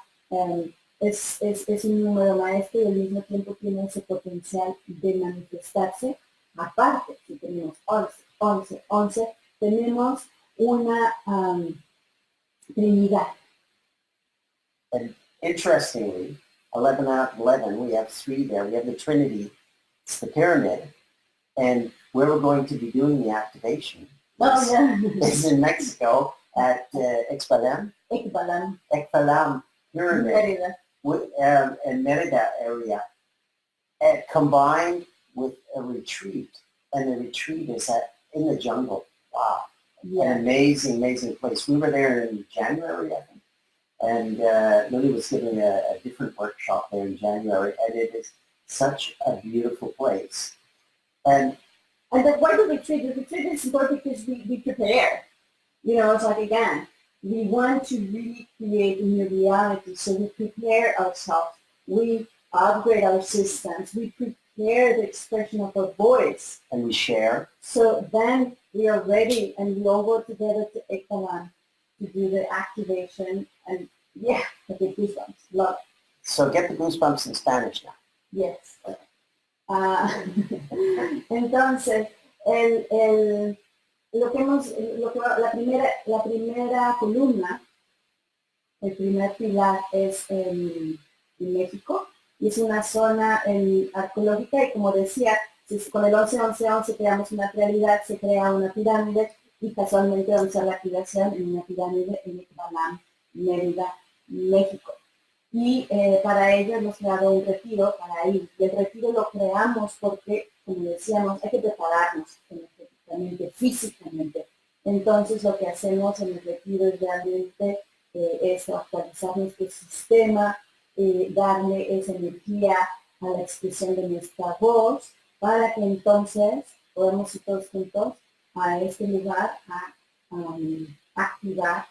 es un número maestro y al mismo tiempo tiene ese potencial de manifestarse. Aparte, si tenemos 11, 11, 11, tenemos una Trinidad. And interestingly, 11 out of 11, we have 3 there. We have the Trinity, it's the pyramid, and where we're going to be doing the activation is in Mexico at Expresión. Expresión pyramid in Merida area, combined with a retreat, and the retreat is in the jungle. Wow. Yeah. An amazing place. We were there in January, I think, and Lilly was giving a different workshop there in January, and it is such a beautiful place. And why the retreat? The retreat is important because we prepare. You know, it's like, again, we want to really create a new reality, so we prepare ourselves. We upgrade our systems. We prepare the expression of our voice. And we share. So then we are ready, and we all go together to Eloheim to do the activation. And yeah, I get goosebumps. Love it. So get the goosebumps in Spanish now. Yes. Entonces, la primera columna, el primer pilar es en México, y es una zona arqueológica, y como decía, con el 11-11-11 creamos una realidad, se crea una pirámide, y casualmente vamos a la activación en una pirámide en Eloheim, Mérida, México. Y para ello hemos creado un retiro para ir. Y el retiro lo creamos porque, como decíamos, hay que prepararnos energéticamente, físicamente. Entonces lo que hacemos en el retiro es realmente es actualizar nuestro sistema, darle esa energía a la expresión de nuestra voz, para que entonces podamos ir todos juntos a este lugar a activar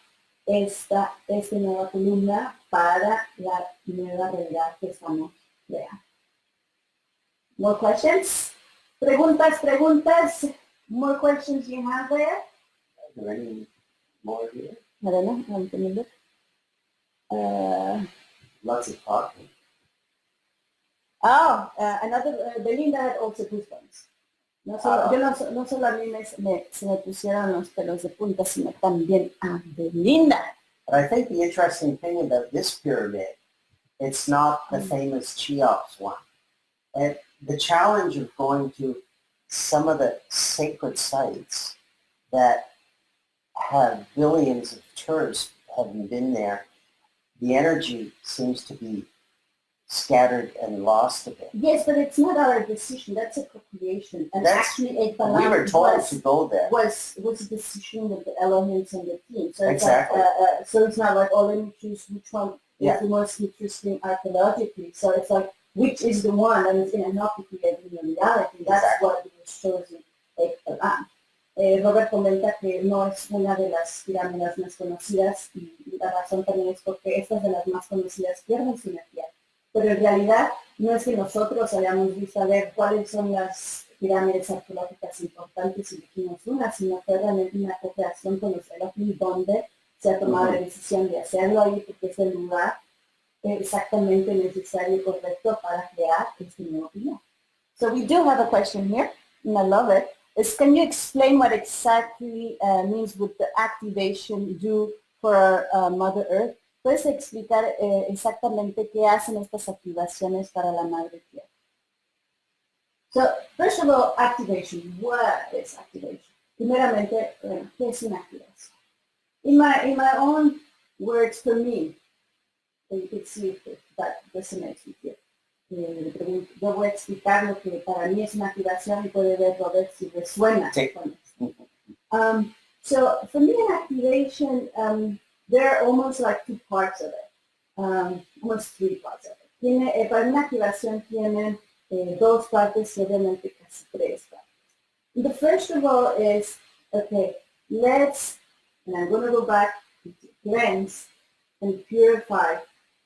esta nueva columna para la nueva realidad que estamos creando. More questions? Preguntas. More questions you have there? Are there any more here? I don't know. I'm going to look. Lots of talking. Another, Belinda had also goosebumps. No solo a mí se me pusieron los pelos de punta, sino también a Belinda. But I think the interesting thing about this pyramid, it's not the famous Cheops one. And the challenge of going to some of the sacred sites that have billions of tourists having been there, the energy seems to be scattered and lost a bit. Yes, but it's not our decision. That's a co-creation. And actually, we were told to go there. Was a decision with the Elohims and the team. So exactly. So it's not like, let me choose which one is the most interesting archaeologically. So it's like, which is the one that is going to help you create the reality. That's what was chosen. Robert comenta que no es una de las pirámides más conocidas, y la razón también es porque estas de las más conocidas pierden su energía. Pero en realidad no es que nosotros hayamos visto a ver cuáles son las pirámides arqueológicas importantes y elegimos una, sino que realmente una co-creación con los Eloheim, donde se ha tomado la decisión de hacerlo ahí, porque es el lugar exactamente necesario y correcto para crear este nuevo pilar. So we do have a question here, and I love it. Can you explain what exactly means with the activation do for our Mother Earth? ¿Puedes explicar exactamente qué hacen estas activaciones para la Madre Tierra? So, first of all, activation. What is activation? Primeramente, ¿qué es una activación? In my own words, for me, you can see if that resonates with you. Yo voy a explicar lo que para mí es una activación y puede ver, Robert, si resuena con esto. So, for me, an activation, there are almost like two parts of it, almost three parts of it. Para una activación tiene dos partes y obviamente casi tres partes. The first of all is okay, let's, and I'm going to go back to cleanse and purify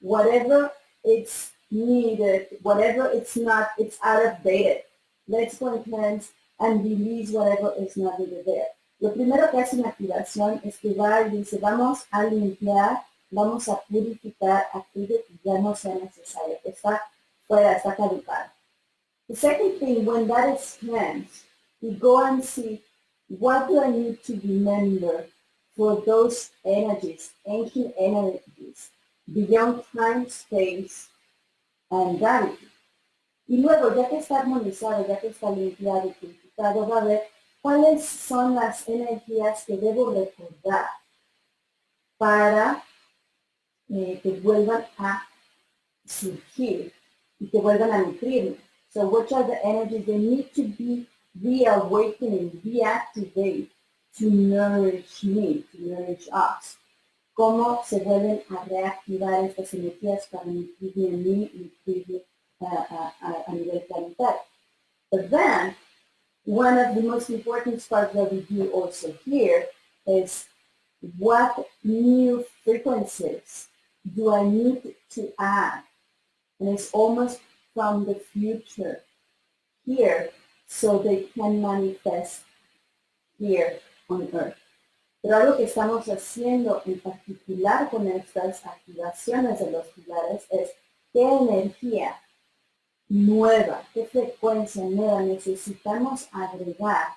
whatever it's needed, whatever it's not, it's out of date. Let's go and cleanse and release whatever is not needed there. Lo primero que hace una activación es que va y dice, vamos a limpiar, vamos a purificar aquello que ya no sea necesario, que está fuera, está caducado. The second thing, when that is cleansed, we go and see, what do I need to remember for those energies, ancient energies, beyond time, space, and gravity? Y luego, ya que está armonizado, ya que está limpiado y purificado, va a ver cuáles son las energías que debo recordar para que vuelvan a surgir y que vuelvan a nutrirme. So which are the energies that need to be reawakening, reactivate to nourish me, to nourish us? ¿Cómo se vuelven a reactivar estas energías para nutrirme a mí y nutrirme a nivel planetario? But then, one of the most important parts that we do also here is what new frequencies do I need to add? And it's almost from the future here so they can manifest here on Earth. Pero algo que estamos haciendo en particular con estas activaciones de los pilares es qué energía nueva, qué frecuencia nueva necesitamos agregar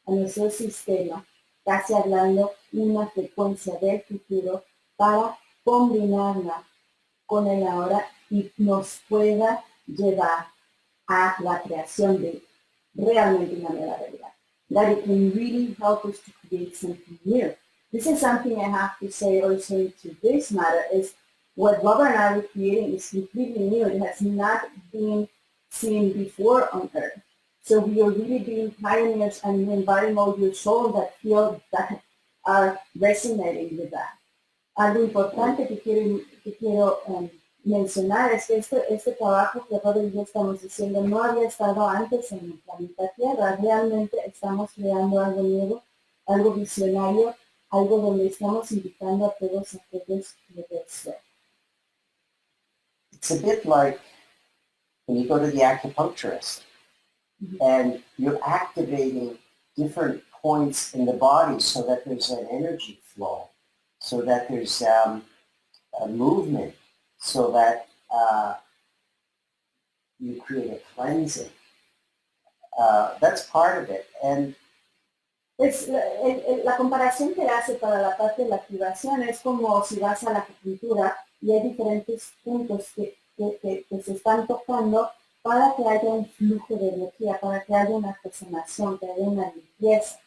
a nuestro sistema, casi hablando una frecuencia del futuro para combinarla con el ahora y nos pueda llevar a la creación de realmente una nueva realidad. That it can really help us to create something new. This is something I have to say also into this matter is what Robert and I are creating is completely new. It has not been seen before on Earth. So we are really being pioneers and inviting all your souls that feel that are resonating with that. Algo importante que quiero mencionar es que este trabajo que Robert y yo estamos haciendo no había estado antes en el planeta Tierra. Realmente estamos creando algo nuevo, algo visionario, algo donde estamos invitando a todos aquellos que deseen. It's a bit like when you go to the acupuncturist and you're activating different points in the body so that there's an energy flow, so that there's a movement, so that you create a cleansing. That's part of it. And la comparación que hace para la parte de la activación es como si vas a la acupuntura y hay diferentes puntos que se están tocando para que haya un flujo de energía, para que haya una sanación, que haya una limpieza.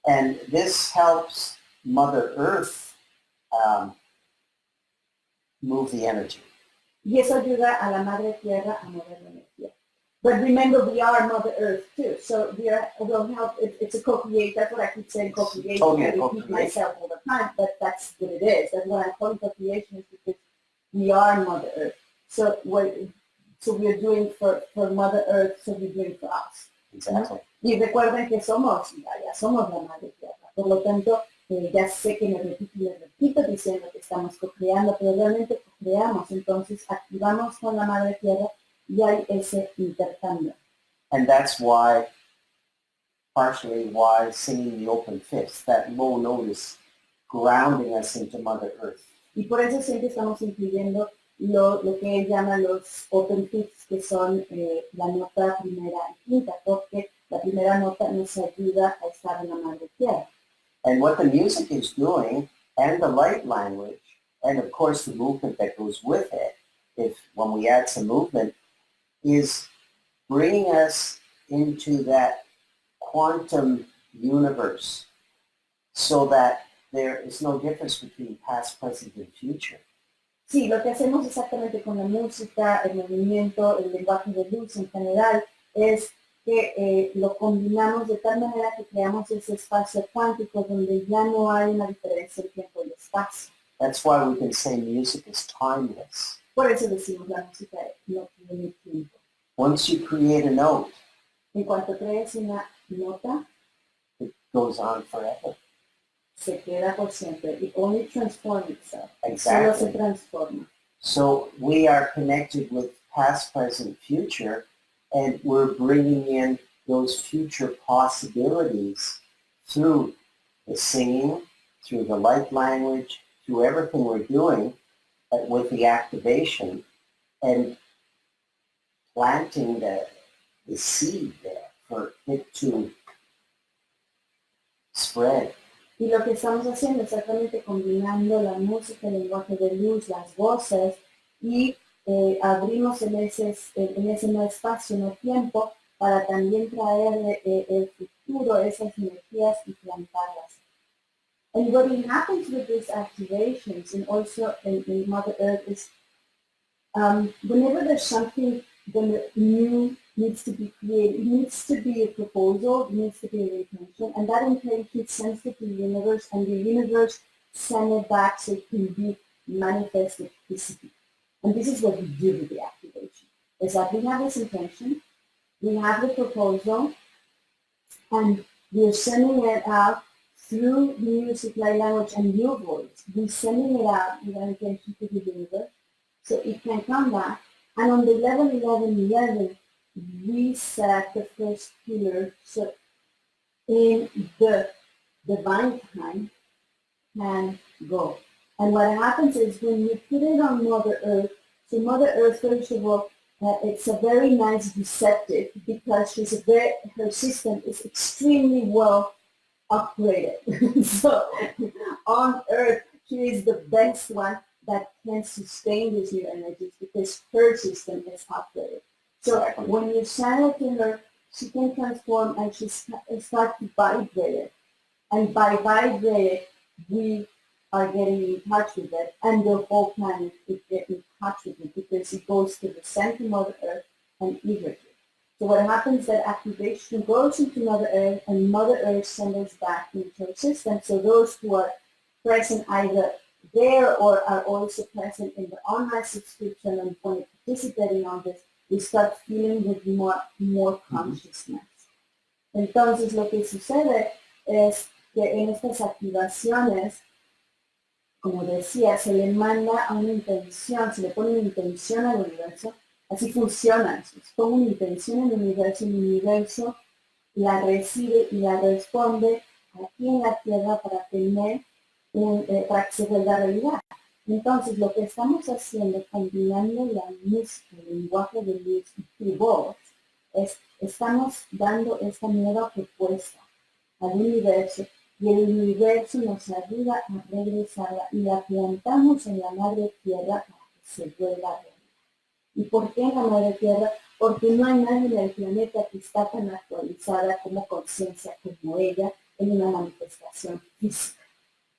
And this helps Mother Earth move the energy. Y eso ayuda a la Madre Tierra a mover la energía. But remember, we are Mother Earth too, so we'll help. It's a co-create. That's what I keep saying, co-creation. Totally I repeat co-creation. myself all the time, but that's what it is. That's what I'm calling co-creation, is because we are Mother Earth. So we're doing for Mother Earth, so we're doing for us. Exactly. ¿No? Y recuerden que ya somos la Madre Tierra. Por lo tanto, ya sé que me repito diciendo que estamos co-creando, pero realmente co-creamos. Entonces activamos con la Madre Tierra y hay ese intercambio. And that's why, partially why singing the open fifths, that low note is grounding us into Mother Earth. Y por eso siempre estamos incluyendo lo que él llama los open fifths, que son la nota primera y quinta, porque la primera nota nos ayuda a estar en la Madre Tierra. And what the music is doing, and the light language, and of course the movement that goes with it, when we add some movement, is bringing us into that quantum universe so that there is no difference between past, present, and future. Sí, lo que hacemos exactamente con la música, el movimiento, el lenguaje de luz en general, es que lo combinamos de tal manera que creamos ese espacio cuántico donde ya no hay una diferencia en tiempo y espacio. That's why we can say music is timeless. Por eso decimos la música no tiene tiempo. Once you create a note, En cuanto crees una nota, it goes on forever. Se queda por siempre. It only transforms itself. Exactly. Solo se transforma. So we are connected with past, present, future, and we're bringing in those future possibilities through the singing, through the light language, through everything we're doing with the activation, and planting the seed there for it to spread. Y lo que estamos haciendo es exactamente combinando la música, el lenguaje de luz, las voces, y abrimos en ese no espacio, no tiempo, para también traer el futuro, esas energías y plantarlas. And what happens with these activations and also in Mother Earth is whenever there's something new needs to be created, it needs to be a proposal, it needs to be an intention, and that intention sends it to the universe, and the universe sends it back so it can be manifested physically. And this is what we do with the activation. Is that we have this intention, we have the proposal, and we're sending it out through music, light language, and your voice. We're sending it out with an intention to the universe, so it can come back. And on the 11-11-11, we set the first pillar, so in the divine time can go. And what happens is when you put it on Mother Earth, so Mother Earth, first of all, it's a very nice receptive because her system is extremely well upgraded. So on Earth, she is the best one that can sustain these new energies because her system is upgraded. So when you channel to her, she can transform and she starts to vibrate it. And by vibrate it, we are getting in touch with it, and the whole planet is getting in touch with it because it goes to the center of Mother Earth and everything. So what happens is that activation goes into Mother Earth, and Mother Earth sends us back into her system. So those who are present either there or are also present in the online subscription and when participating on this, we start feeling with more consciousness. Entonces lo que sucede es que en estas activaciones, como decía, se le manda una intención, se le pone una intención al universo, así funciona, se pone una intención al universo, y el universo la recibe y la responde aquí en la Tierra para para que se vuelva realidad. Entonces, lo que estamos haciendo, combinando la música, el lenguaje de luz y tu voz, es estamos dando esta nueva propuesta al universo, y el universo nos ayuda a regresarla y la plantamos en la madre tierra para que se vuelva realidad. ¿Y por qué en la madre tierra? Porque no hay nadie en el planeta que está tan actualizada como conciencia como ella en una manifestación física.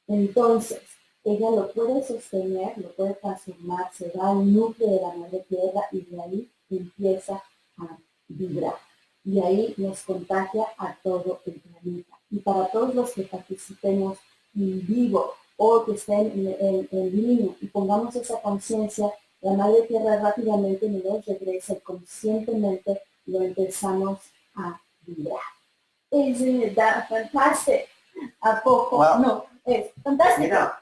Entonces, ella lo puede sostener, lo puede transformar, se va al núcleo de la madre tierra y de ahí empieza a vibrar. Y ahí nos contagia a todo el planeta. Y para todos los que participemos en vivo o que estén en línea y pongamos esa conciencia, la madre tierra rápidamente nos regresa y conscientemente lo empezamos a vibrar. Isn't that fantastic? ¿A poco? Well, no, es fantástico. You know,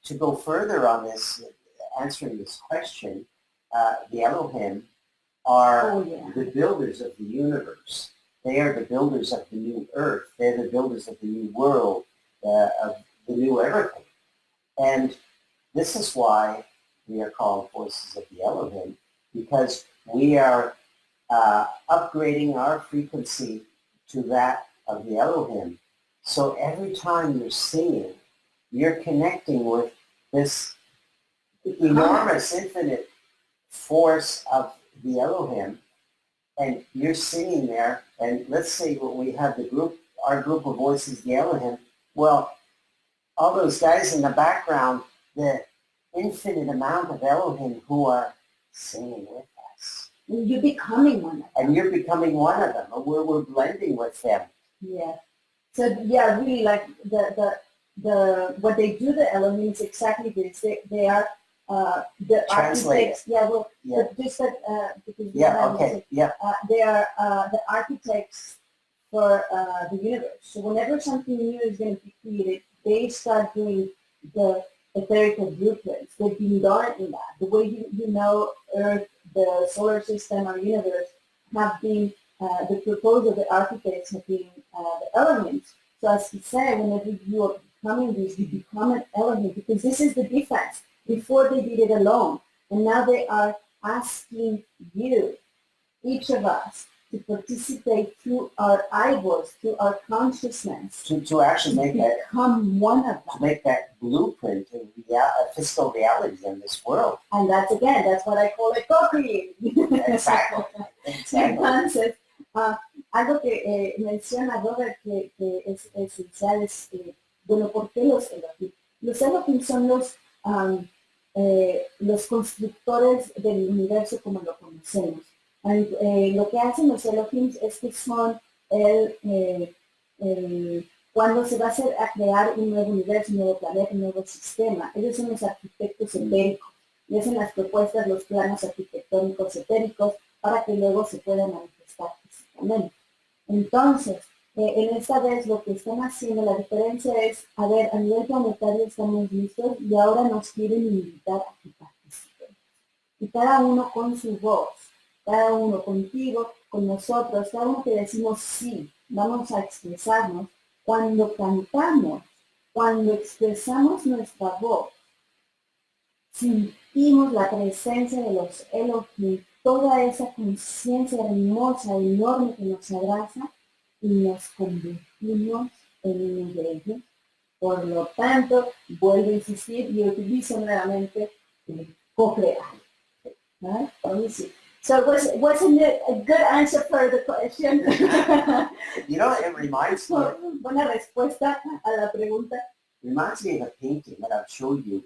to go further on this, answering this question, the Elohim are the builders of the universe. They are the builders of the new earth. They're the builders of the new world, of the new everything. And this is why we are called voices of the Elohim, because we are upgrading our frequency to that of the Elohim. So every time you're singing, you're connecting with this enormous, infinite force of the Elohim, and you're singing there, and let's say when we have our group of voices, the Elohim, well, all those guys in the background, the infinite amount of Elohim who are singing with us. And you're becoming one of them. And you're becoming one of them, and we're blending with them. Yeah. So yeah, really like the what they do, the Elohim is exactly this. They are the architects. Yeah, well, just that because yeah, okay, yeah. They are the architects for the universe. So whenever something new is going to be created, they start doing the etherical blueprints. They've been done in that. The way you know Earth, the solar system, our universe have been the proposal, the architects have been the elements. So as he said, whenever you are becoming this, you become an element, because this is the difference. Before they did it alone, and now they are asking you, each of us, to participate through our iVoice, through our consciousness. To actually make that, become one of them. to make that blueprint of physical reality in this world. And that's what I call it co-creating. Exactly. Entonces, algo que menciona Robert que es esencial es, bueno, ¿por qué los Elohim? Los Elohim son los constructores del universo como lo conocemos. Lo que hacen los Elohim es que son cuando se va a crear un nuevo universo, un nuevo planeta, un nuevo sistema. Ellos son los arquitectos etéricos y hacen las propuestas, los planos arquitectónicos etéricos para que luego se puedan manifestar físicamente. Entonces, en esta vez lo que están haciendo, la diferencia es, a ver, a nivel planetario estamos listos y ahora nos quieren invitar a que participen. Y cada uno con su voz, cada uno contigo, con nosotros, cada uno que decimos sí, vamos a expresarnos. Cuando cantamos, cuando expresamos nuestra voz, sentimos la presencia de los Elohim, toda esa conciencia hermosa, enorme que nos abraza y nos convertimos en uno de ellos. Por lo tanto, vuelvo a insistir y utilizo nuevamente co-crear. ¿Vale? So wasn't it a good answer for the question? You know, it reminds me. Buena respuesta a la pregunta. Reminds me of a painting that I've showed you.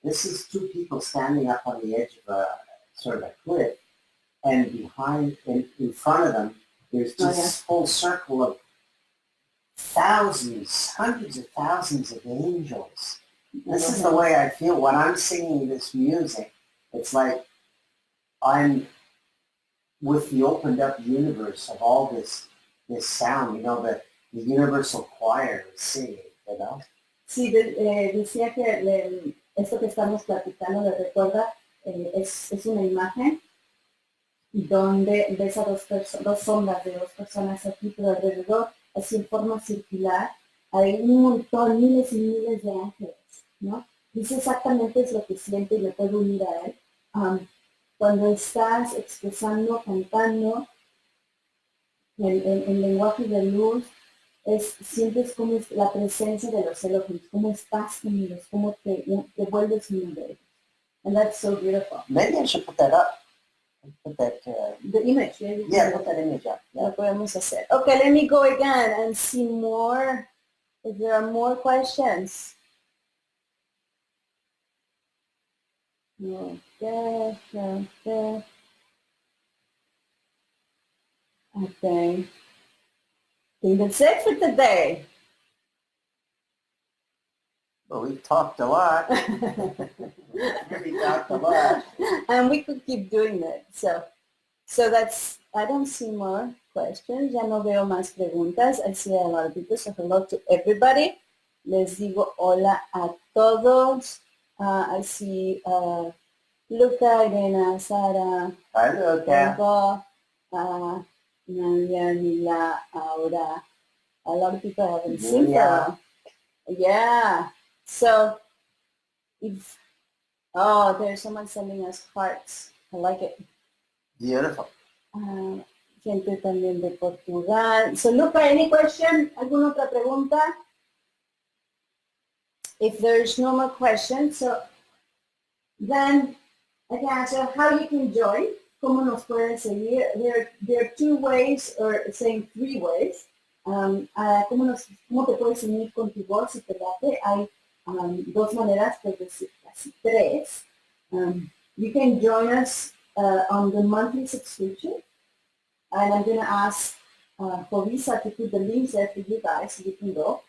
This is two people standing up on the edge of a sort of a cliff, and behind, in front of them, there's this whole circle of thousands, hundreds of thousands of angels. This is the way I feel when I'm singing this music. It's like I'm with the opened up universe of all this sound, you know, the universal choir is singing, you know? Sí, decía que esto que estamos platicando, le recuerda, es una imagen donde ves a dos sombras de dos personas aquí, pero alrededor, así en forma circular, hay un montón, miles y miles de ángeles, ¿no? Dice exactamente es lo que siente y le puedo unir a él. Cuando estás expresando, cantando en lenguaje de luz, sientes como es la presencia de los Elohim, cómo estás con ellos, cómo te vuelves uno de ellos. And that's so beautiful. Maybe I should put that up. Put that. The image. Yeah, put that image up. Yeah. Lo podemos hacer. Okay, let me go again and see more. If there are more questions. Okay. Okay. I think that's it for today. Well, we've talked a lot. We talked a lot. And we could keep doing that. So that's, I don't see more questions. Ya no veo más preguntas. I see a lot of people. So hello to everybody. Les digo hola a todos. I see Luca, Irena, Sara. Hi, Luca. Lingo, Nadia, Mila, Aura. A lot of people haven't seen her. Yeah. So, there's someone sending us hearts. I like it. Beautiful. Gente también de Portugal. So, Luca, any question? ¿Alguna otra pregunta? If there's no more questions, so then I can answer how you can join. ¿Cómo nos pueden seguir? There are two ways, or saying three ways. ¿Cómo te puedes unir con tu voz si te late? Hay dos maneras, pues decir casi tres. You can join us on the monthly subscription, and I'm going to ask for Lisa to put the links there for you guys so you can go.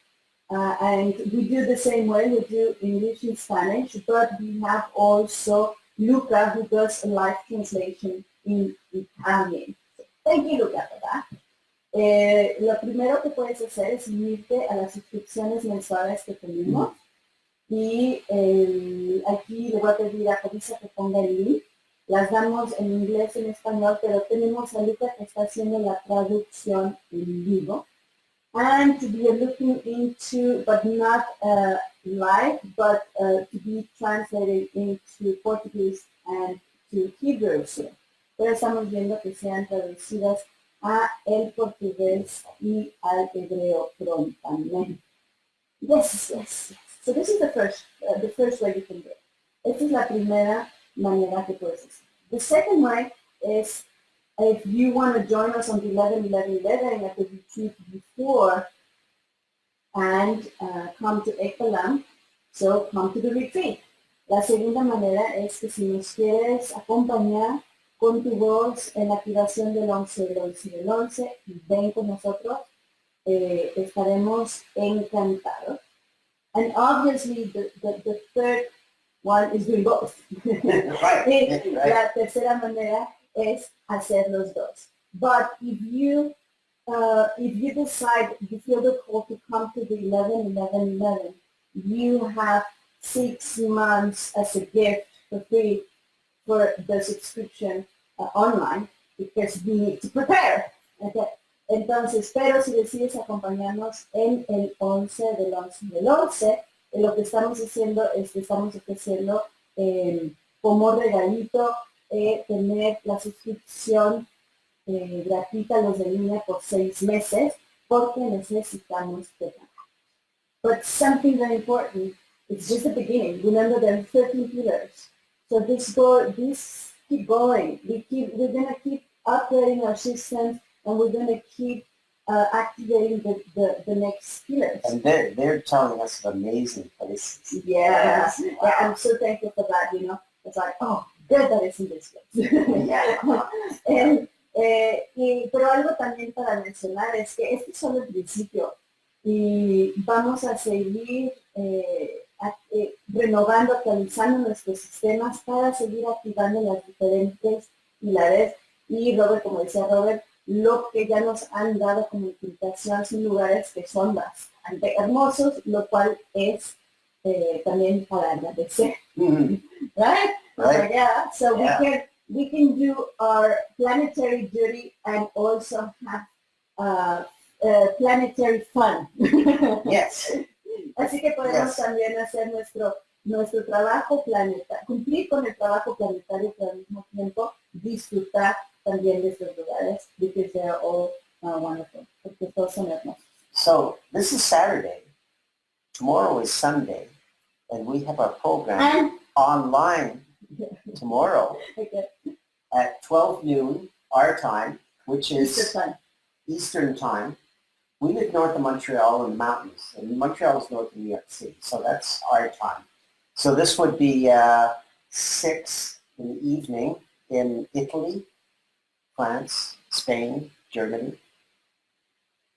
And we do the same way, we do English and Spanish, but we have also Luca who does a live translation in Italian. So thank you, Luca, for that. Lo primero que puedes hacer es unirte a las suscripciones mensuales que tenemos. Y aquí le voy a pedir a Carissa que ponga el link. Las damos en inglés, en español, pero tenemos a Luca que está haciendo la traducción en vivo. And we are looking into, but not live, but to be translated into Portuguese and to Hebrew soon. Pero estamos viendo que sean traducidas a el portugués y al hebreo prontamente. Yes, yes, yes. So this is the first way you can do it. Esta es la primera manera que puedes hacer. The second way is if you want to join us on the 11-11-11 at the retreat before and come to Eloheim, so come to the retreat. La segunda manera es que si nos quieres acompañar con tu voz en la activación del 11, del 11, del 11, ven con nosotros, estaremos encantados. And obviously the third one is doing both. Right. La tercera manera es hacer los dos. But if you decide, you feel the call to come to the 11-11-11, you have 6 months as a gift for free for the subscription online, because we need to prepare. Okay? Entonces, pero si decides acompañarnos en el 11 del 11 del 11, lo que estamos haciendo es que estamos ofreciendo como regalito tener la suscripción gratuita a los de línea por 6 meses, porque necesitamos preparar. But something very important, it's just the beginning. Remember, there are 13 pillars. So this keep going. We're going to keep upgrading our systems, and we're going to keep activating the next pillars. And they're telling us of amazing places. Yeah. Wow. Yeah, I'm so thankful for that, you know. It's like, oh, good that it's in this place. Yeah. Pero algo también para mencionar es que este es solo el principio y vamos a seguir renovando, actualizando nuestros sistemas para seguir activando las diferentes pilares. Y Robert, como decía Robert, lo que ya nos han dado como invitación son lugares que son bastante hermosos, lo cual es también para agradecer. Right? Right. Yeah. So Yeah. we can do our planetary duty and also have planetary fun. Yes. Así que podemos Yes. también hacer nuestro trabajo planetario, cumplir con el trabajo planetario, pero al mismo tiempo disfrutar también de estos lugares, because they are all wonderful, porque todos son hermosos. So this is Saturday. Tomorrow is Sunday, and we have our program And online tomorrow okay, at 12 noon our time, which Easter is fun. Eastern time. We live north of Montreal in the mountains, and Montreal is north of New York City, so that's our time. So this would be 6 in the evening in Italy, France, Spain, Germany,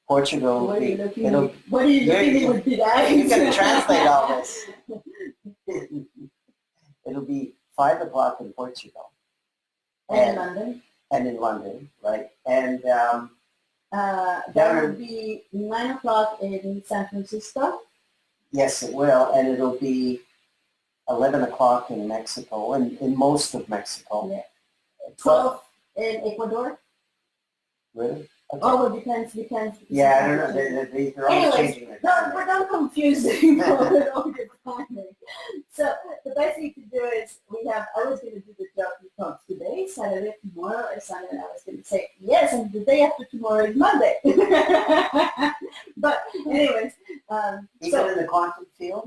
Portugal. What are you looking It'll, at? What are you looking at with the eyes? you can translate all this. It'll be 5 o'clock in Portugal. And in London. And in London, right? And That would be 9 o'clock in San Francisco. yes, it will, and it'll be 11 o'clock in Mexico, and in most of Mexico. Yeah. 12 in Ecuador. Really? Okay. Oh, it depends. Yeah, I don't know. They're always changing their time. Don't confuse people with all your timing. So the best thing to do is I was going to do the job talks today, Saturday, tomorrow, or Sunday. I was going to say yes, and the day after tomorrow is Monday. But anyways, Even in the quantum field?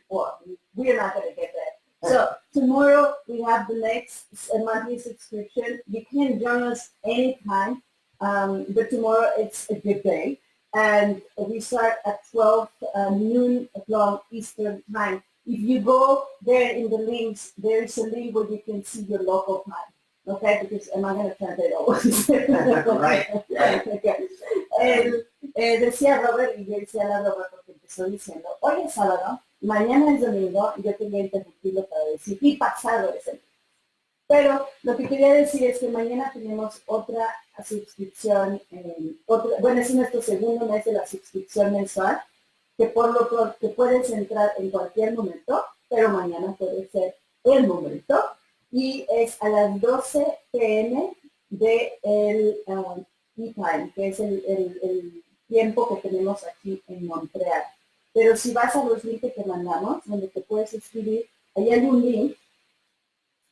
well, we are not going to get there. So tomorrow we have the next monthly subscription. You can join us anytime. But tomorrow it's a good day, and we start at 12 noon o'clock Eastern time. If you go there in the links, there is a link where you can see your local time. Okay, because I'm not going to translate all of this. Right. Okay. Decía Robert, y yo decía a Robert porque empezó diciendo, hoy es sábado, mañana es domingo, y yo quería interrumpirlo para decir, y pasado es el. Pero lo que quería decir es que mañana tenemos otra suscripción, bueno, es nuestro segundo mes de la suscripción mensual, que por lo que puedes entrar en cualquier momento, pero mañana puede ser el momento, y es a las 12 p.m. de el time, que es el tiempo que tenemos aquí en Montreal. Pero si vas a los links que mandamos, donde te puedes escribir, ahí hay un link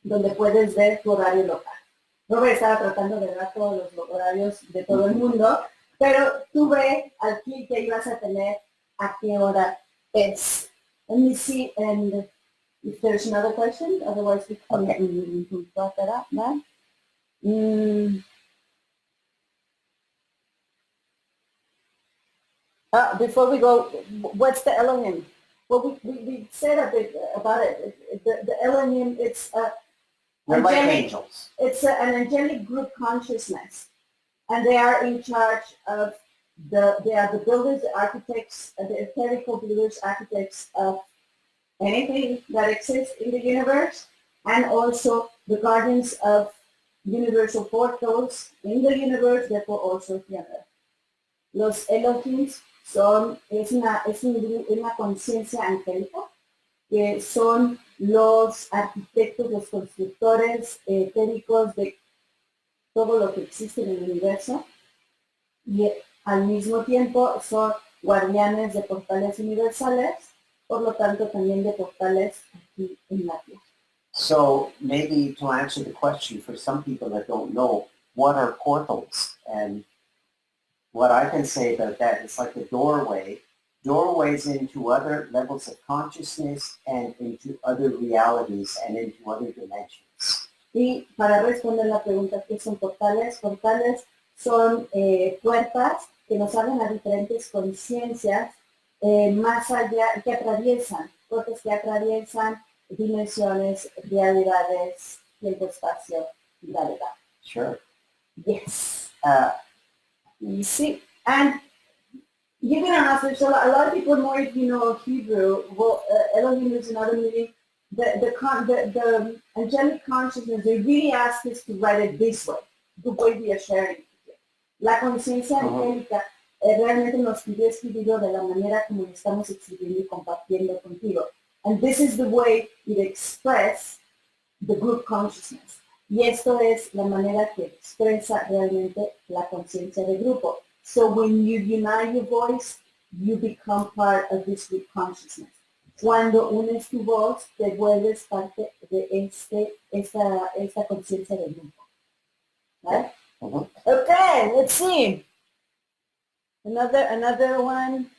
donde puedes ver tu horario local. Robert estaba tratando de dar todos los horarios de todo el mundo, pero tú ve aquí que ibas a tener a qué hora es. Let me see, and if there's another question, otherwise we can wrap that up, man. Before we go, what's the Eloheim? Well, we said a bit about it. The Eloheim, it's They're like angels. It's an angelic group consciousness, and they are in charge of they are the builders, the architects, the etherical builders, architects of anything that exists in the universe, and also the guardians of universal portals in the universe, therefore also here. Los Elohim es una conciencia angélica, que son los arquitectos, los constructores etéricos de todo lo que existe en el universo, y al mismo tiempo son guardianes de portales universales, por lo tanto también de portales aquí en la Tierra. So maybe to answer the question for some people that don't know, what are portals? And what I can say about that, it's like a doorways into other levels of consciousness and into other realities and into other dimensions. Y para responder la pregunta, ¿qué son portales? Portales son puertas que nos abren a diferentes conciencias más allá, que atraviesan, puertas que atraviesan dimensiones, realidades, tiempo, espacio, y gravedad. Sure. Yes. You see, and you're going to ask, there's a lot of people know if you know Hebrew. Well, Elohim is another meaning. The angelic consciousness, they really ask us to write it this way, the way we are sharing it. La conciencia angélica realmente nos pidió escribirlo de la manera como lo estamos escribiendo y compartiendo contigo. And this is the way it expresses the group consciousness. Y esto es la manera que expresa realmente la conciencia del grupo. So when you unite your voice, you become part of this group consciousness. Cuando unes tu voz, te vuelves parte de esta conciencia del grupo. Right? Okay, let's see. Another one.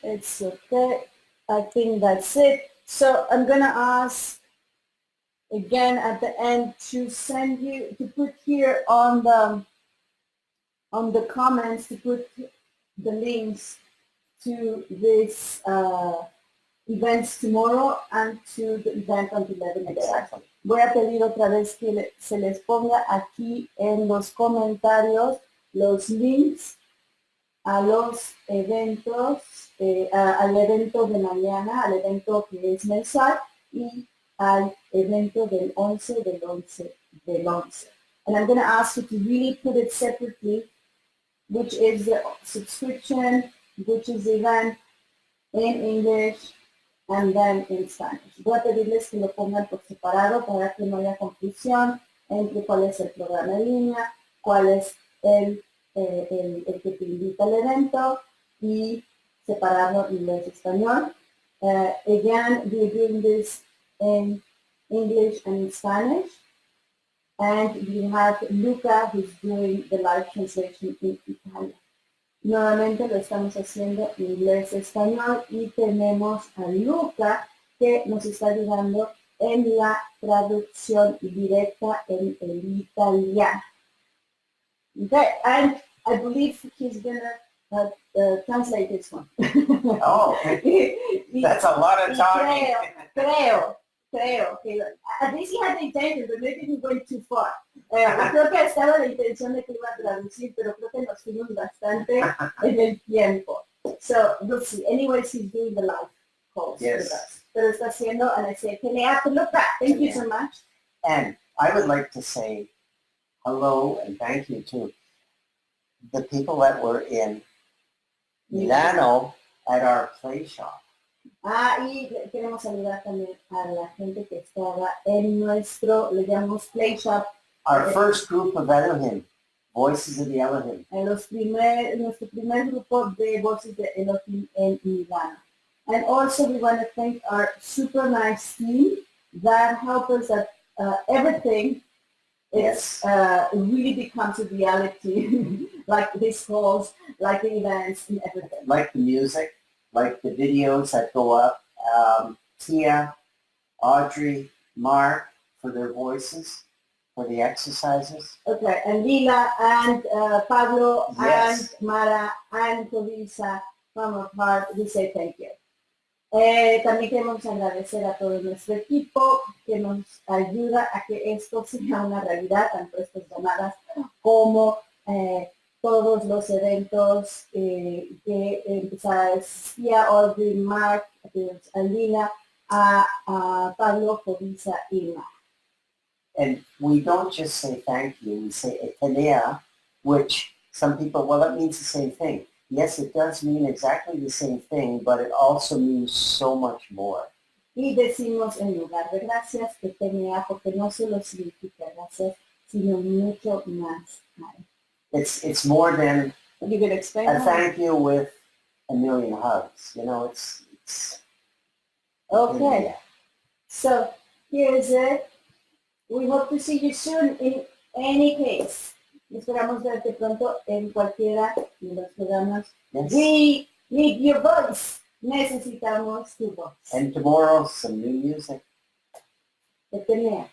It's okay. I think that's it. So I'm gonna ask again at the end to send you to put here on the comments, to put the links to this events tomorrow and to the event on 11 exactly. Voy a pedir otra vez que se les ponga aquí en los comentarios los links a los eventos, al evento de mañana, al evento que es mensual, y al evento del 11 del 11 del 11. And I'm going to ask you to really put it separately, which is the subscription, which is the event in English, and then in Spanish. Voy a pedirles que lo pongan por separado para que no haya confusión entre cuál es el programa en línea, cuál es el que te invita al evento, y separarlo en inglés-español. Again, we're doing this in English and in Spanish. And we have Luca who's doing the live translation in Italian. Nuevamente lo estamos haciendo en inglés-español y tenemos a Luca que nos está ayudando en la traducción directa en el italiano. Okay, and I believe he's gonna translate this one. Oh, that's a lot of talking. Creo que at least he had the intention, but maybe he went too far. Creo que estaba la intención de que iba a traducir, pero creo que nos fuimos bastante en el tiempo. So we'll see. Anyways, he's doing the live calls with us. pero está haciendo a la Tenea. Thank you so much. And I would like to say hello and thank you to the people that were in Milano at our play shop. Y queremos saludar también a la gente que estaba en nuestro, le llamamos play shop. Our first group of Eloheim, Voices of the Eloheim. Nuestro primer grupo de voces de Eloheim en Milano. And also we want to thank our super nice team that helped us that everything really becomes a reality, like these calls, like the events and everything. Like the music, like the videos that go up. Tia, Audrey, Mark for their voices, for the exercises. Okay, and Lila and Pablo Yes. and Mara and Teresa from our heart, we say thank you. También queremos agradecer a todo nuestro equipo que nos ayuda a que esto sea una realidad, tanto estas llamadas como todos los eventos que existía, Audrey, Mark, a Lila, a Pablo, Teresa y Mara. And we don't just say thank you, we say etelea, which some people, well, that means the same thing. Yes, it does mean exactly the same thing, but it also means so much more. Y decimos en lugar de gracias, etelea, porque no solo significa gracias, sino mucho más. It's more than You can explain a that? thank you with a million hugs. You know, it's Okay, so here's it. We hope to see you soon in any case. Esperamos verte pronto en cualquiera de los programas. Yes. We need your voice. Necesitamos tu voz. And tomorrow, some new music. Etelea.